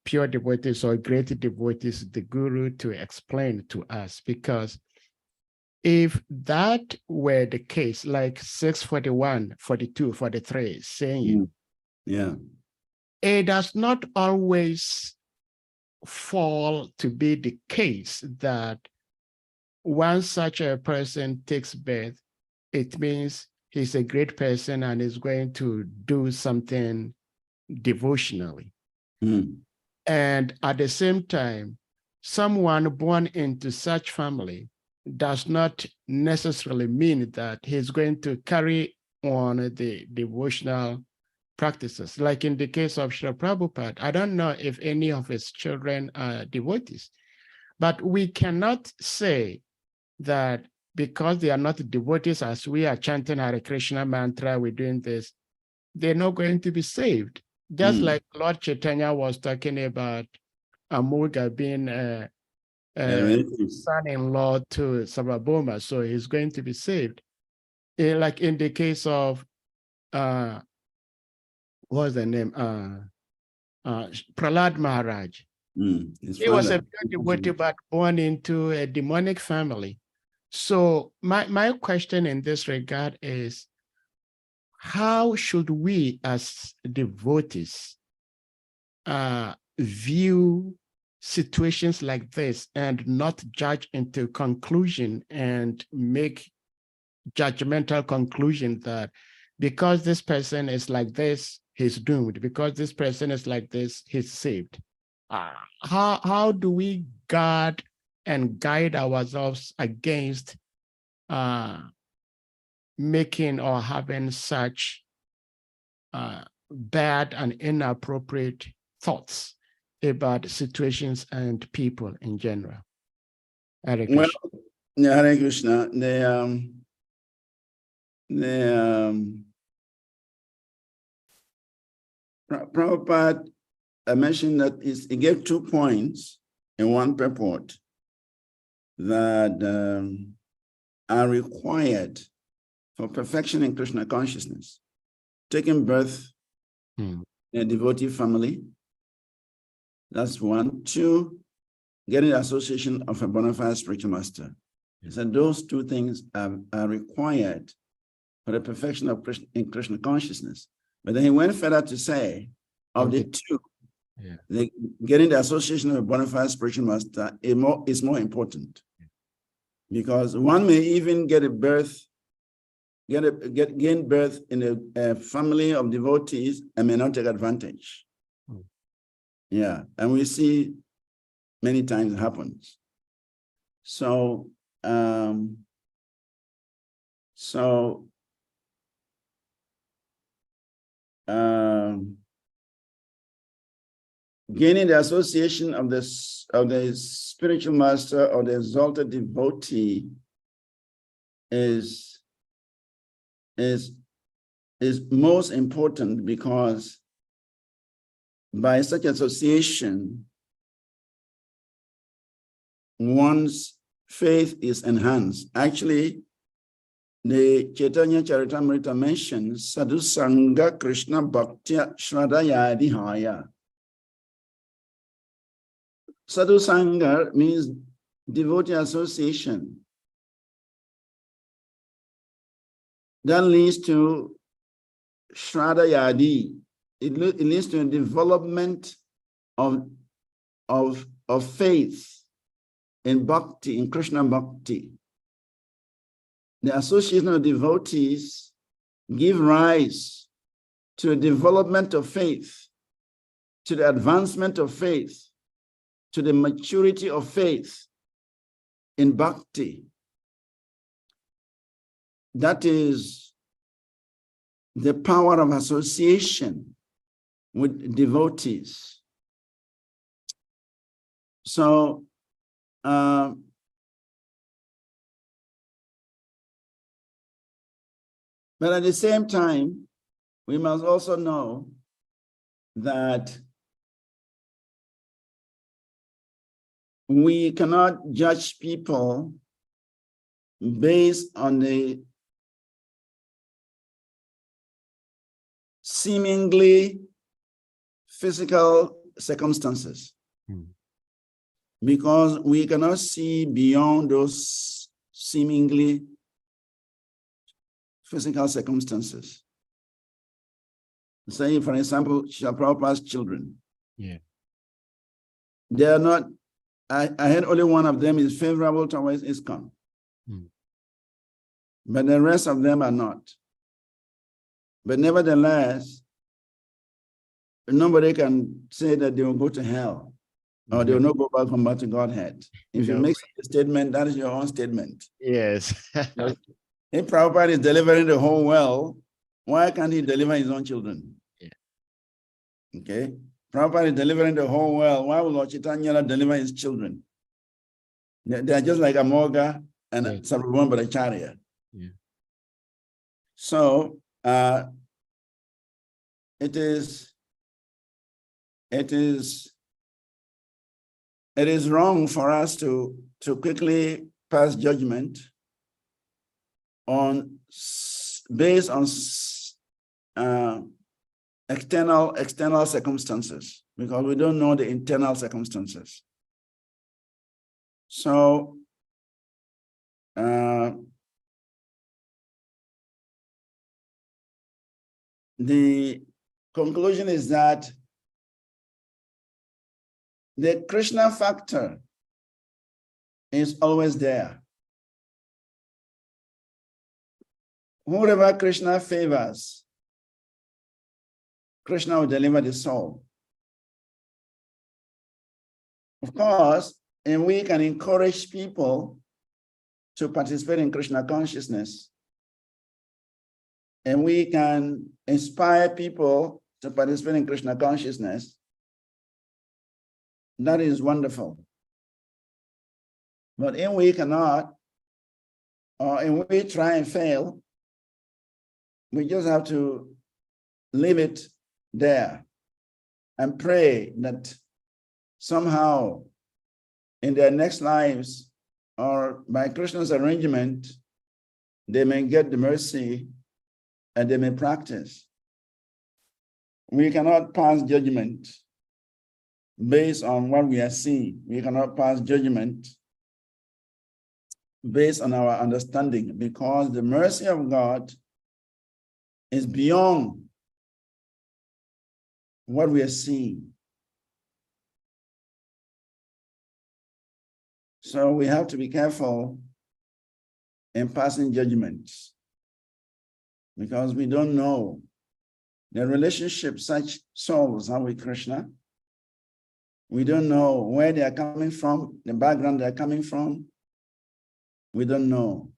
pure devotees or great devotees, the guru, to explain to us. Because if that were the case, like 641, 42, 43 saying, it does not always fall to be the case that once such a person takes birth, it means he's a great person and is going to do something devotionally. And at the same time, someone born into such family does not necessarily mean that he's going to carry on the devotional practices. Like in the case of Srila Prabhupada, I don't know if any of his children are devotees, but we cannot say that because they are not devotees, as we are chanting Hare Krishna mantra, we're doing this, they're not going to be saved. Just like Lord Chaitanya was talking about Amuga being a son-in-law to Sarvabhauma, so he's going to be saved. Like in the case of, what's the name? Prahlad Maharaj. He was a devotee, but born into a demonic family. So my question in this regard is, how should we as devotees view situations like this and not judge into conclusion and make judgmental conclusion that because this person is like this, he's doomed. Because this person is like this, he's saved. How do we guard and guide ourselves against making or having such bad and inappropriate thoughts about situations and people in general? Hare Krishna. Well, Hare Krishna. Prabhupada mentioned that he gave 2 points in one purport that are required for perfection in Krishna consciousness. Taking birth in a devotee family, that's 1. 2, getting the association of a bona fide spiritual master. He said those 2 things are required for the perfection of Krishna, in Krishna consciousness. But then he went further to say, of the 2, getting the association of a bona fide spiritual master is more important. Because one may even get a birth, gain birth in a family of devotees and may not take advantage. Yeah, and we see many times it happens. So, gaining the association of the spiritual master or the exalted devotee is is most important because by such association, one's faith is enhanced. Actually, the Chaitanya Charitamrita mentions Sadhu Sangha Krishna Bhaktya Shradaya Dihaya. Sadhu Sangha means devotee association. That leads to Shradayadi. It leads to a development of faith in bhakti, in Krishna bhakti. The association of devotees give rise to a development of faith, to the advancement of faith, to the maturity of faith in bhakti. That is the power of association with devotees. So, but at the same time, we must also know that we cannot judge people based on the seemingly physical circumstances, because we cannot see beyond those seemingly physical circumstances. Say, for example, Srila Prabhupada's children. Yeah. They are not, I heard only one of them is favorable towards ISKCON. But the rest of them are not. But nevertheless, nobody can say that they will go to hell or they will not go back to Godhead. If you make a statement, that is your own statement. Yes. If Prabhupada is delivering the whole world, why can't he deliver his own children? Yeah. Okay. Prabhupada is delivering the whole world. Why will Lord Chaitanya not deliver his children? They are just like Amoga and Sarvabhauma Bhattacharya. Yeah. So it is wrong for us to quickly pass judgment based on external circumstances, because we don't know the internal circumstances. So the conclusion is that the Krishna factor is always there. Whoever Krishna favors, Krishna will deliver the soul. Of course, and we can encourage people to participate in Krishna consciousness. And we can inspire people to participate in Krishna consciousness. That is wonderful. But if we cannot, or if we try and fail, we just have to leave it there and pray that somehow in their next lives or by Krishna's arrangement, they may get the mercy and they may practice. We cannot pass judgment based on what we are seeing. We cannot pass judgment based on our understanding, because the mercy of God is beyond what we are seeing. So we have to be careful in passing judgments, because we don't know the relationship such souls have with Krishna. We don't know where they are coming from, the background they are coming from. We don't know.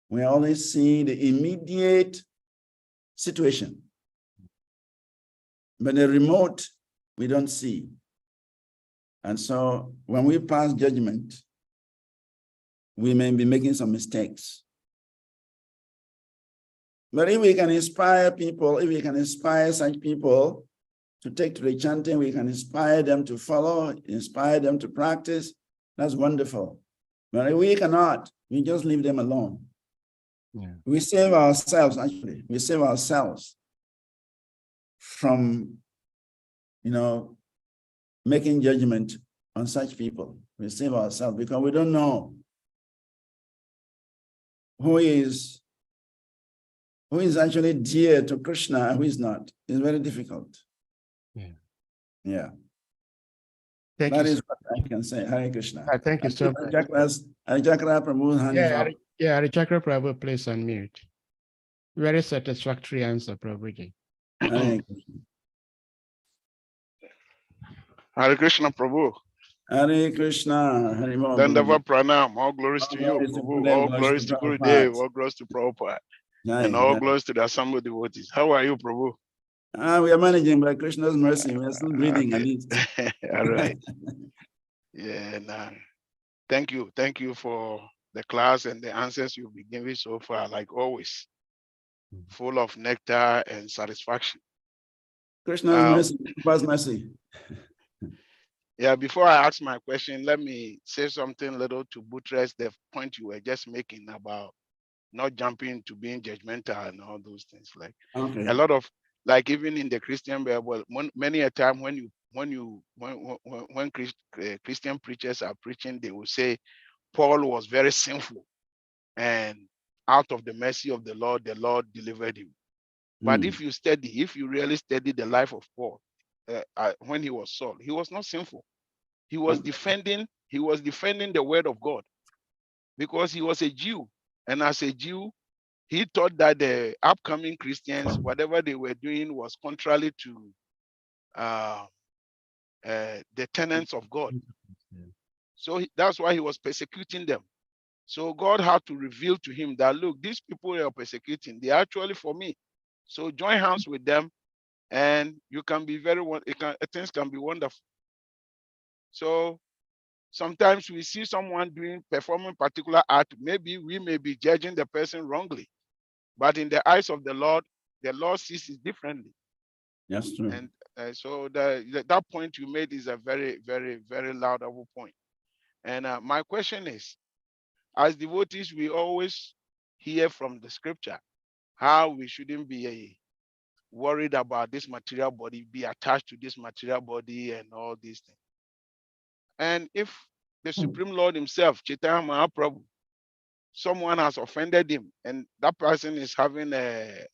We always see the immediate situation, but the remote we don't see. And so when we pass judgment, we may be making some mistakes. But if we can inspire people, if we can inspire such people to take to the chanting, we can inspire them to follow, inspire them to practice. That's wonderful. But if we cannot, we just leave them alone. Yeah. We save ourselves, actually. We save ourselves from, making judgment on such people. We save ourselves because we don't know who is actually dear to Krishna and who is not. It's very difficult. Yeah. Thank That you. is what I can say. Hare Krishna. Thank you so much. Harichakra Prabhu's hand is up. Yeah, Harichakra Prabhu, please unmute. Very satisfactory answer, Prabhuji. Hare Krishna. Hare Krishna, Prabhu. Hare Krishna. Hare Mo. Dandava Pranam. All glories to you, glories to Prabhu. Gurudev, All glories glories to to Gurudev. Prabhupada. All glories to Prabhupada. Jai, And all jai. glories to the assembled devotees. How are you, Prabhu? We are managing by Krishna's mercy. We are still breathing at Okay. least. All right. Yeah, nah. Thank you. Thank you for the class and the answers you've been giving so far, like always. Full of nectar and satisfaction. Krishna's mercy, Prabhupada's mercy. Yeah, before I ask my question, let me say something little to buttress the point you were just making about not jumping to being judgmental and all those things. Like a lot of, like even in the Christian Bible, many a time when Christian preachers are preaching, they will say Paul was very sinful, and out of the mercy of the Lord delivered him. But if you really study the life of Paul, when he was Saul, he was not sinful. He was defending the word of God because he was a Jew. And as a Jew, he thought that the upcoming Christians, whatever they were doing was contrary to the tenets of God. So that's why he was persecuting them. So God had to reveal to him that, look, these people you are persecuting, they are actually for me. So join hands with them and you can be things can be wonderful. So sometimes we see someone performing particular act, maybe we may be judging the person wrongly, but in the eyes of the Lord sees it differently. That's true. And so that point you made is a very, very, very laudable point. And my question is, as devotees, we always hear from the scripture how we shouldn't be worried about this material body, be attached to this material body and all these things. And if the Supreme Lord himself, Chaitanya Mahaprabhu, someone has offended him and that person is having a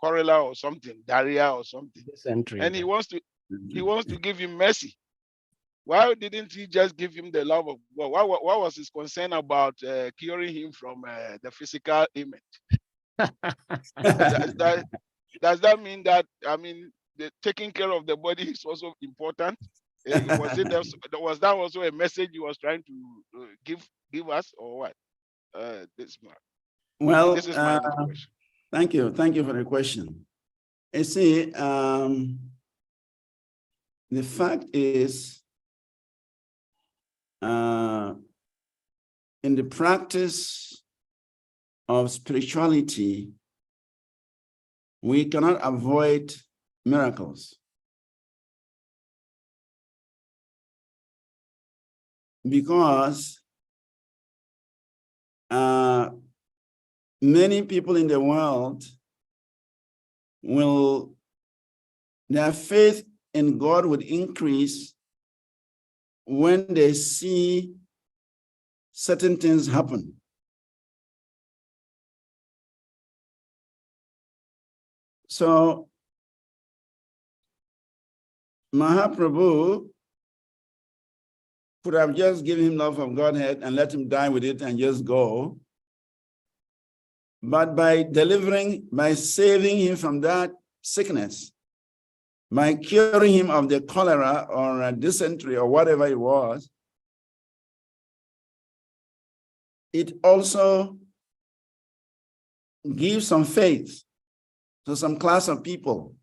cholera or something, diarrhea or something, and he wants to give him mercy, why didn't he just give him the love of God? What was his concern about curing him from the physical ailment? Does that mean that, the taking care of the body is also important? Was that also a message he was trying to give us, or what? This is my little question. Thank you for the question. You see, the fact is, in the practice of spirituality, we cannot avoid miracles. Because many people in the world their faith in God would increase when they see certain things happen. So Mahaprabhu could have just given him love of Godhead and let him die with it and just go. But by saving him from that sickness, by curing him of the cholera or dysentery or whatever it was, it also gives some faith to some class of people.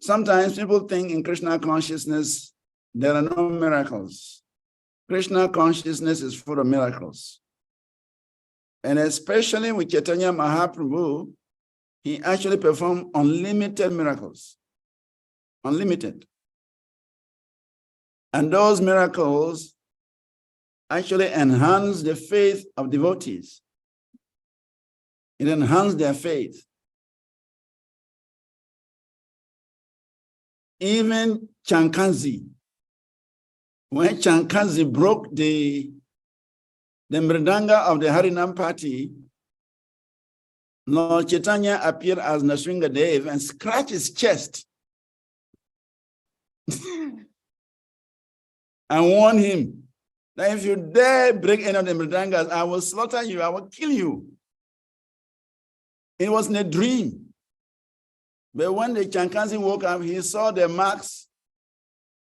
Sometimes people think in Krishna consciousness, there are no miracles. Krishna consciousness is full of miracles. And especially with Chaitanya Mahaprabhu, he actually performed unlimited miracles. Unlimited. And those miracles actually enhance the faith of devotees. It enhanced their faith. Even Chankazi, when Chankazi broke the mridanga of the Harinam party, Lord Chaitanya appeared as Nasringa Dev and scratched his chest and warned him that if you dare break any of the mridangas, I will slaughter you, I will kill you. It was in a dream. But when the Chankazi woke up, he saw the marks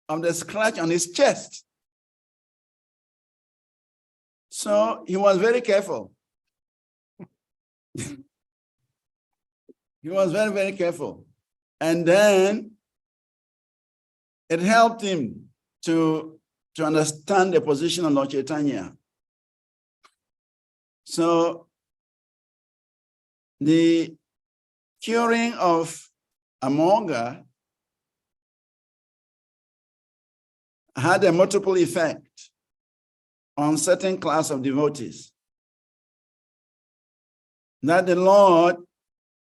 of the scratch on his chest. So he was very careful. He was very, very careful. And then it helped him to understand the position of Lord Chaitanya. So the curing of Amoga had a multiple effect on certain class of devotees. That the Lord,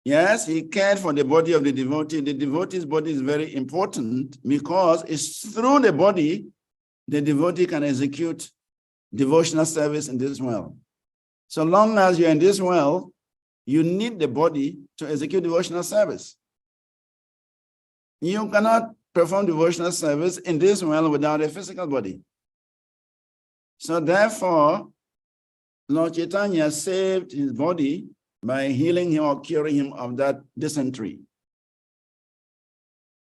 yes, he cared for the body of the devotee. The devotee's body is very important because it's through the body the devotee can execute devotional service in this world. So long as you're in this world, you need the body to execute devotional service. You cannot perform devotional service in this world without a physical body. So therefore, Lord Chaitanya saved his body by healing him or curing him of that dysentery.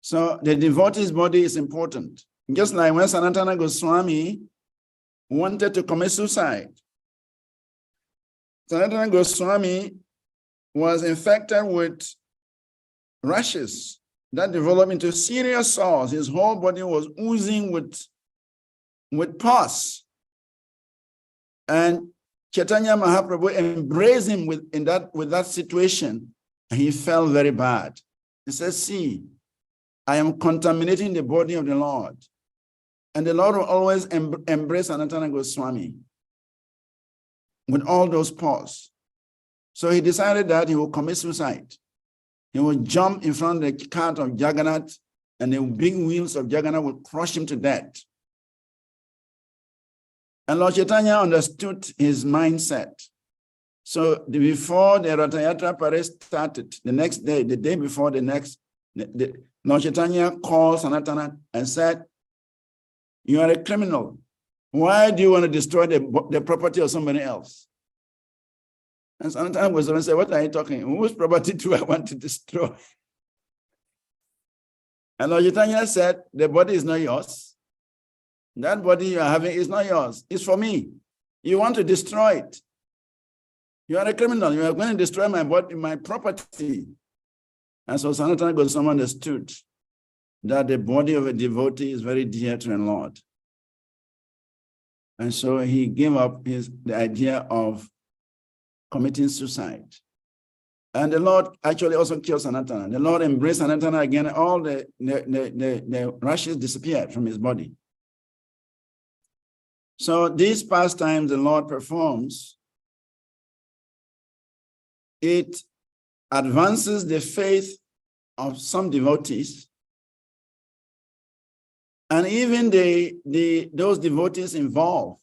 So the devotee's body is important. Just like when Sanatana Goswami wanted to commit suicide. Sanatana Goswami was infected with rashes that developed into serious sores. His whole body was oozing with pus. And Chaitanya Mahaprabhu embraced him with that situation, and he felt very bad. He said, see, I am contaminating the body of the Lord. And the Lord will always embrace Sanatana Goswami with all those pus. So he decided that he will commit suicide. He will jump in front of the cart of Jagannath, and the big wheels of Jagannath will crush him to death. And Lord Chaitanya understood his mindset. So before the Ratha Yatra parade started, the next day, the day before Lord Chaitanya called Sanatana and said, you are a criminal. Why do you want to destroy the property of somebody else? And Sanatana was going to say, what are you talking? Whose property do I want to destroy? And Lord Chaitanya said, the body is not yours. That body you are having is not yours. It's for me. You want to destroy it. You are a criminal. You are going to destroy my body, my property. And so Sanatana Goswami understood that the body of a devotee is very dear to the Lord. And so he gave up the idea of committing suicide. And the Lord actually also killed Sanatana. The Lord embraced Sanatana again. All the rashes disappeared from his body. So these pastimes the Lord performs, it advances the faith of some devotees, and even those devotees involved.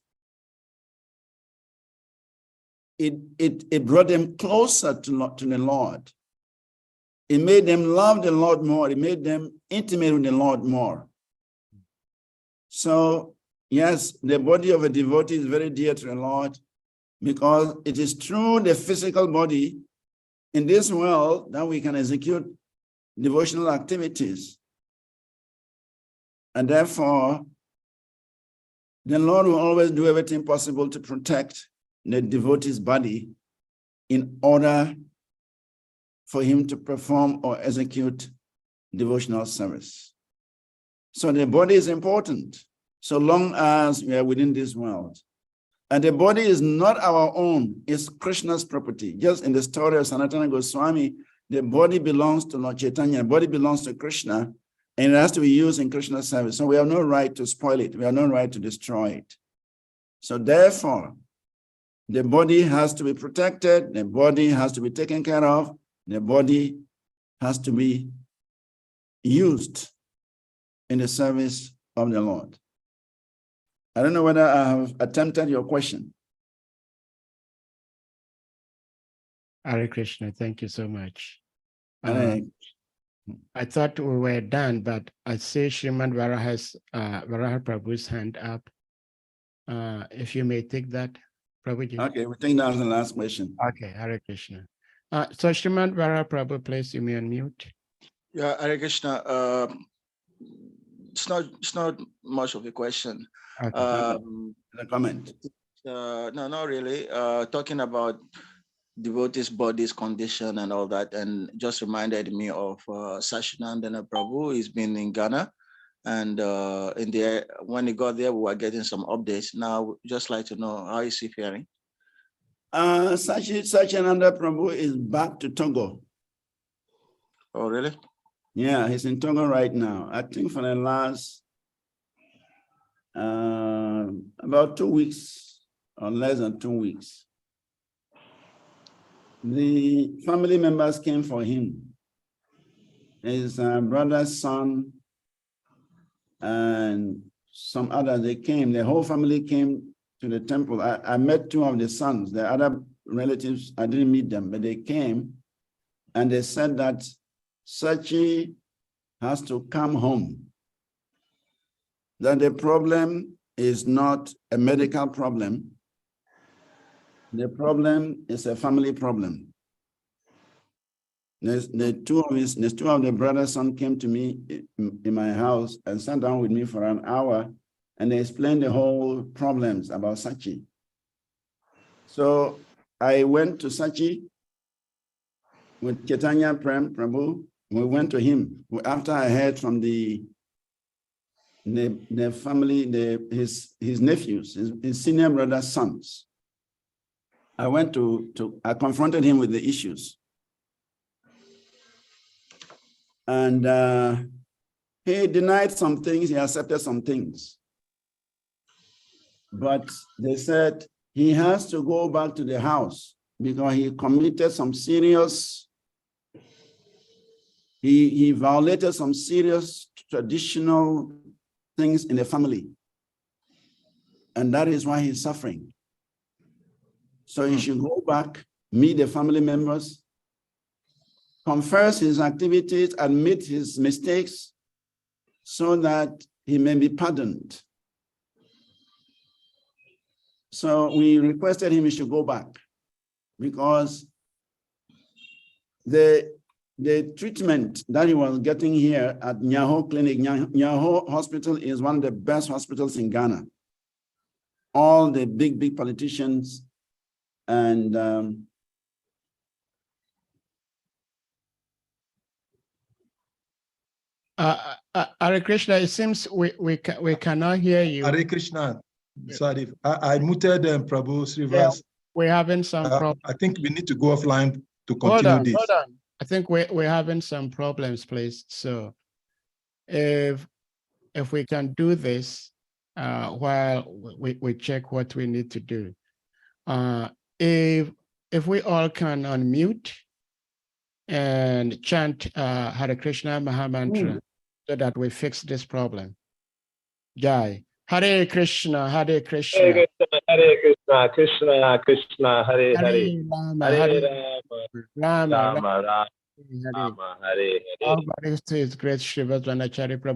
It brought them closer to the Lord. It made them love the Lord more. It made them intimate with the Lord more. So yes, the body of a devotee is very dear to the Lord because it is through the physical body in this world that we can execute devotional activities. And therefore, the Lord will always do everything possible to protect the devotee's body in order for him to perform or execute devotional service. So the body is important so long as we are within this world. And the body is not our own, it's Krishna's property. Just in the story of Sanatana Goswami, the body belongs to Lord Chaitanya, the body belongs to Krishna, and it has to be used in Krishna's service. So we have no right to spoil it. We have no right to destroy it. So therefore, the body has to be protected, the body has to be taken care of, the body has to be used in the service of the Lord. I don't know whether I have attempted your question. Hare Krishna, thank you so much. Hare I thought we were done, but I see Srimad Varaha Prabhu's hand up. If you may take that, Prabhuji. Okay, we think that was the last question. Okay, Hare Krishna. So Srimad Varaha Prabhu, please, you may unmute. Yeah, Hare Krishna. It's not much of a question. Okay. A comment. No, not really. Talking about devotees' bodies condition and all that, and just reminded me of Sachinandana Prabhu. He's been in Ghana, and when he got there, we were getting some updates. Now, just like to know how is he faring? Sachinanda Prabhu is back to Togo. Oh, really? Yeah, he's in Togo right now. I think for the last about 2 weeks or less than 2 weeks. The family members came for him. His brother's son and some others, they came. The whole family came to the temple. I met 2 of the sons. The other relatives, I didn't meet them, but they came and they said that Sachi has to come home. That the problem is not a medical problem. The problem is a family problem. There's 2 of the brother's son came to me in my house and sat down with me for an hour, and they explained the whole problems about Sachi. So I went to Sachi with Chaitanya Prabhu. We went to him after I heard from the family, his nephews, his senior brother's sons. I went I confronted him with the issues. And he denied some things, he accepted some things. But they said he has to go back to the house because he committed some serious, he violated some serious traditional things in the family. And that is why he's suffering. So he should go back, meet the family members, confess his activities, admit his mistakes, so that he may be pardoned. So we requested him he should go back because the treatment that he was getting here at Nyaho Clinic, Nyaho Hospital is one of the best hospitals in Ghana. All the big politicians and Hare Krishna, it seems we cannot hear you. Hare Krishna. Sorry, I muted Prabhu Srivas. Yeah, we're having some problems. I think we need to go offline to continue this. Hold on. I think we're having some problems, please. So if we can do this while we check what we need to do. If we all can unmute and chant Hare Krishna Mahamantra so that we fix this problem. Jai. Hare Krishna, Hare Krishna. Hare Krishna, Krishna Krishna, Hare Hare. Rama, Hare Rama, Rama, Rama, Hare. Rama, Hare Hare. All glories to His great Srivas Vanachari Prabhu.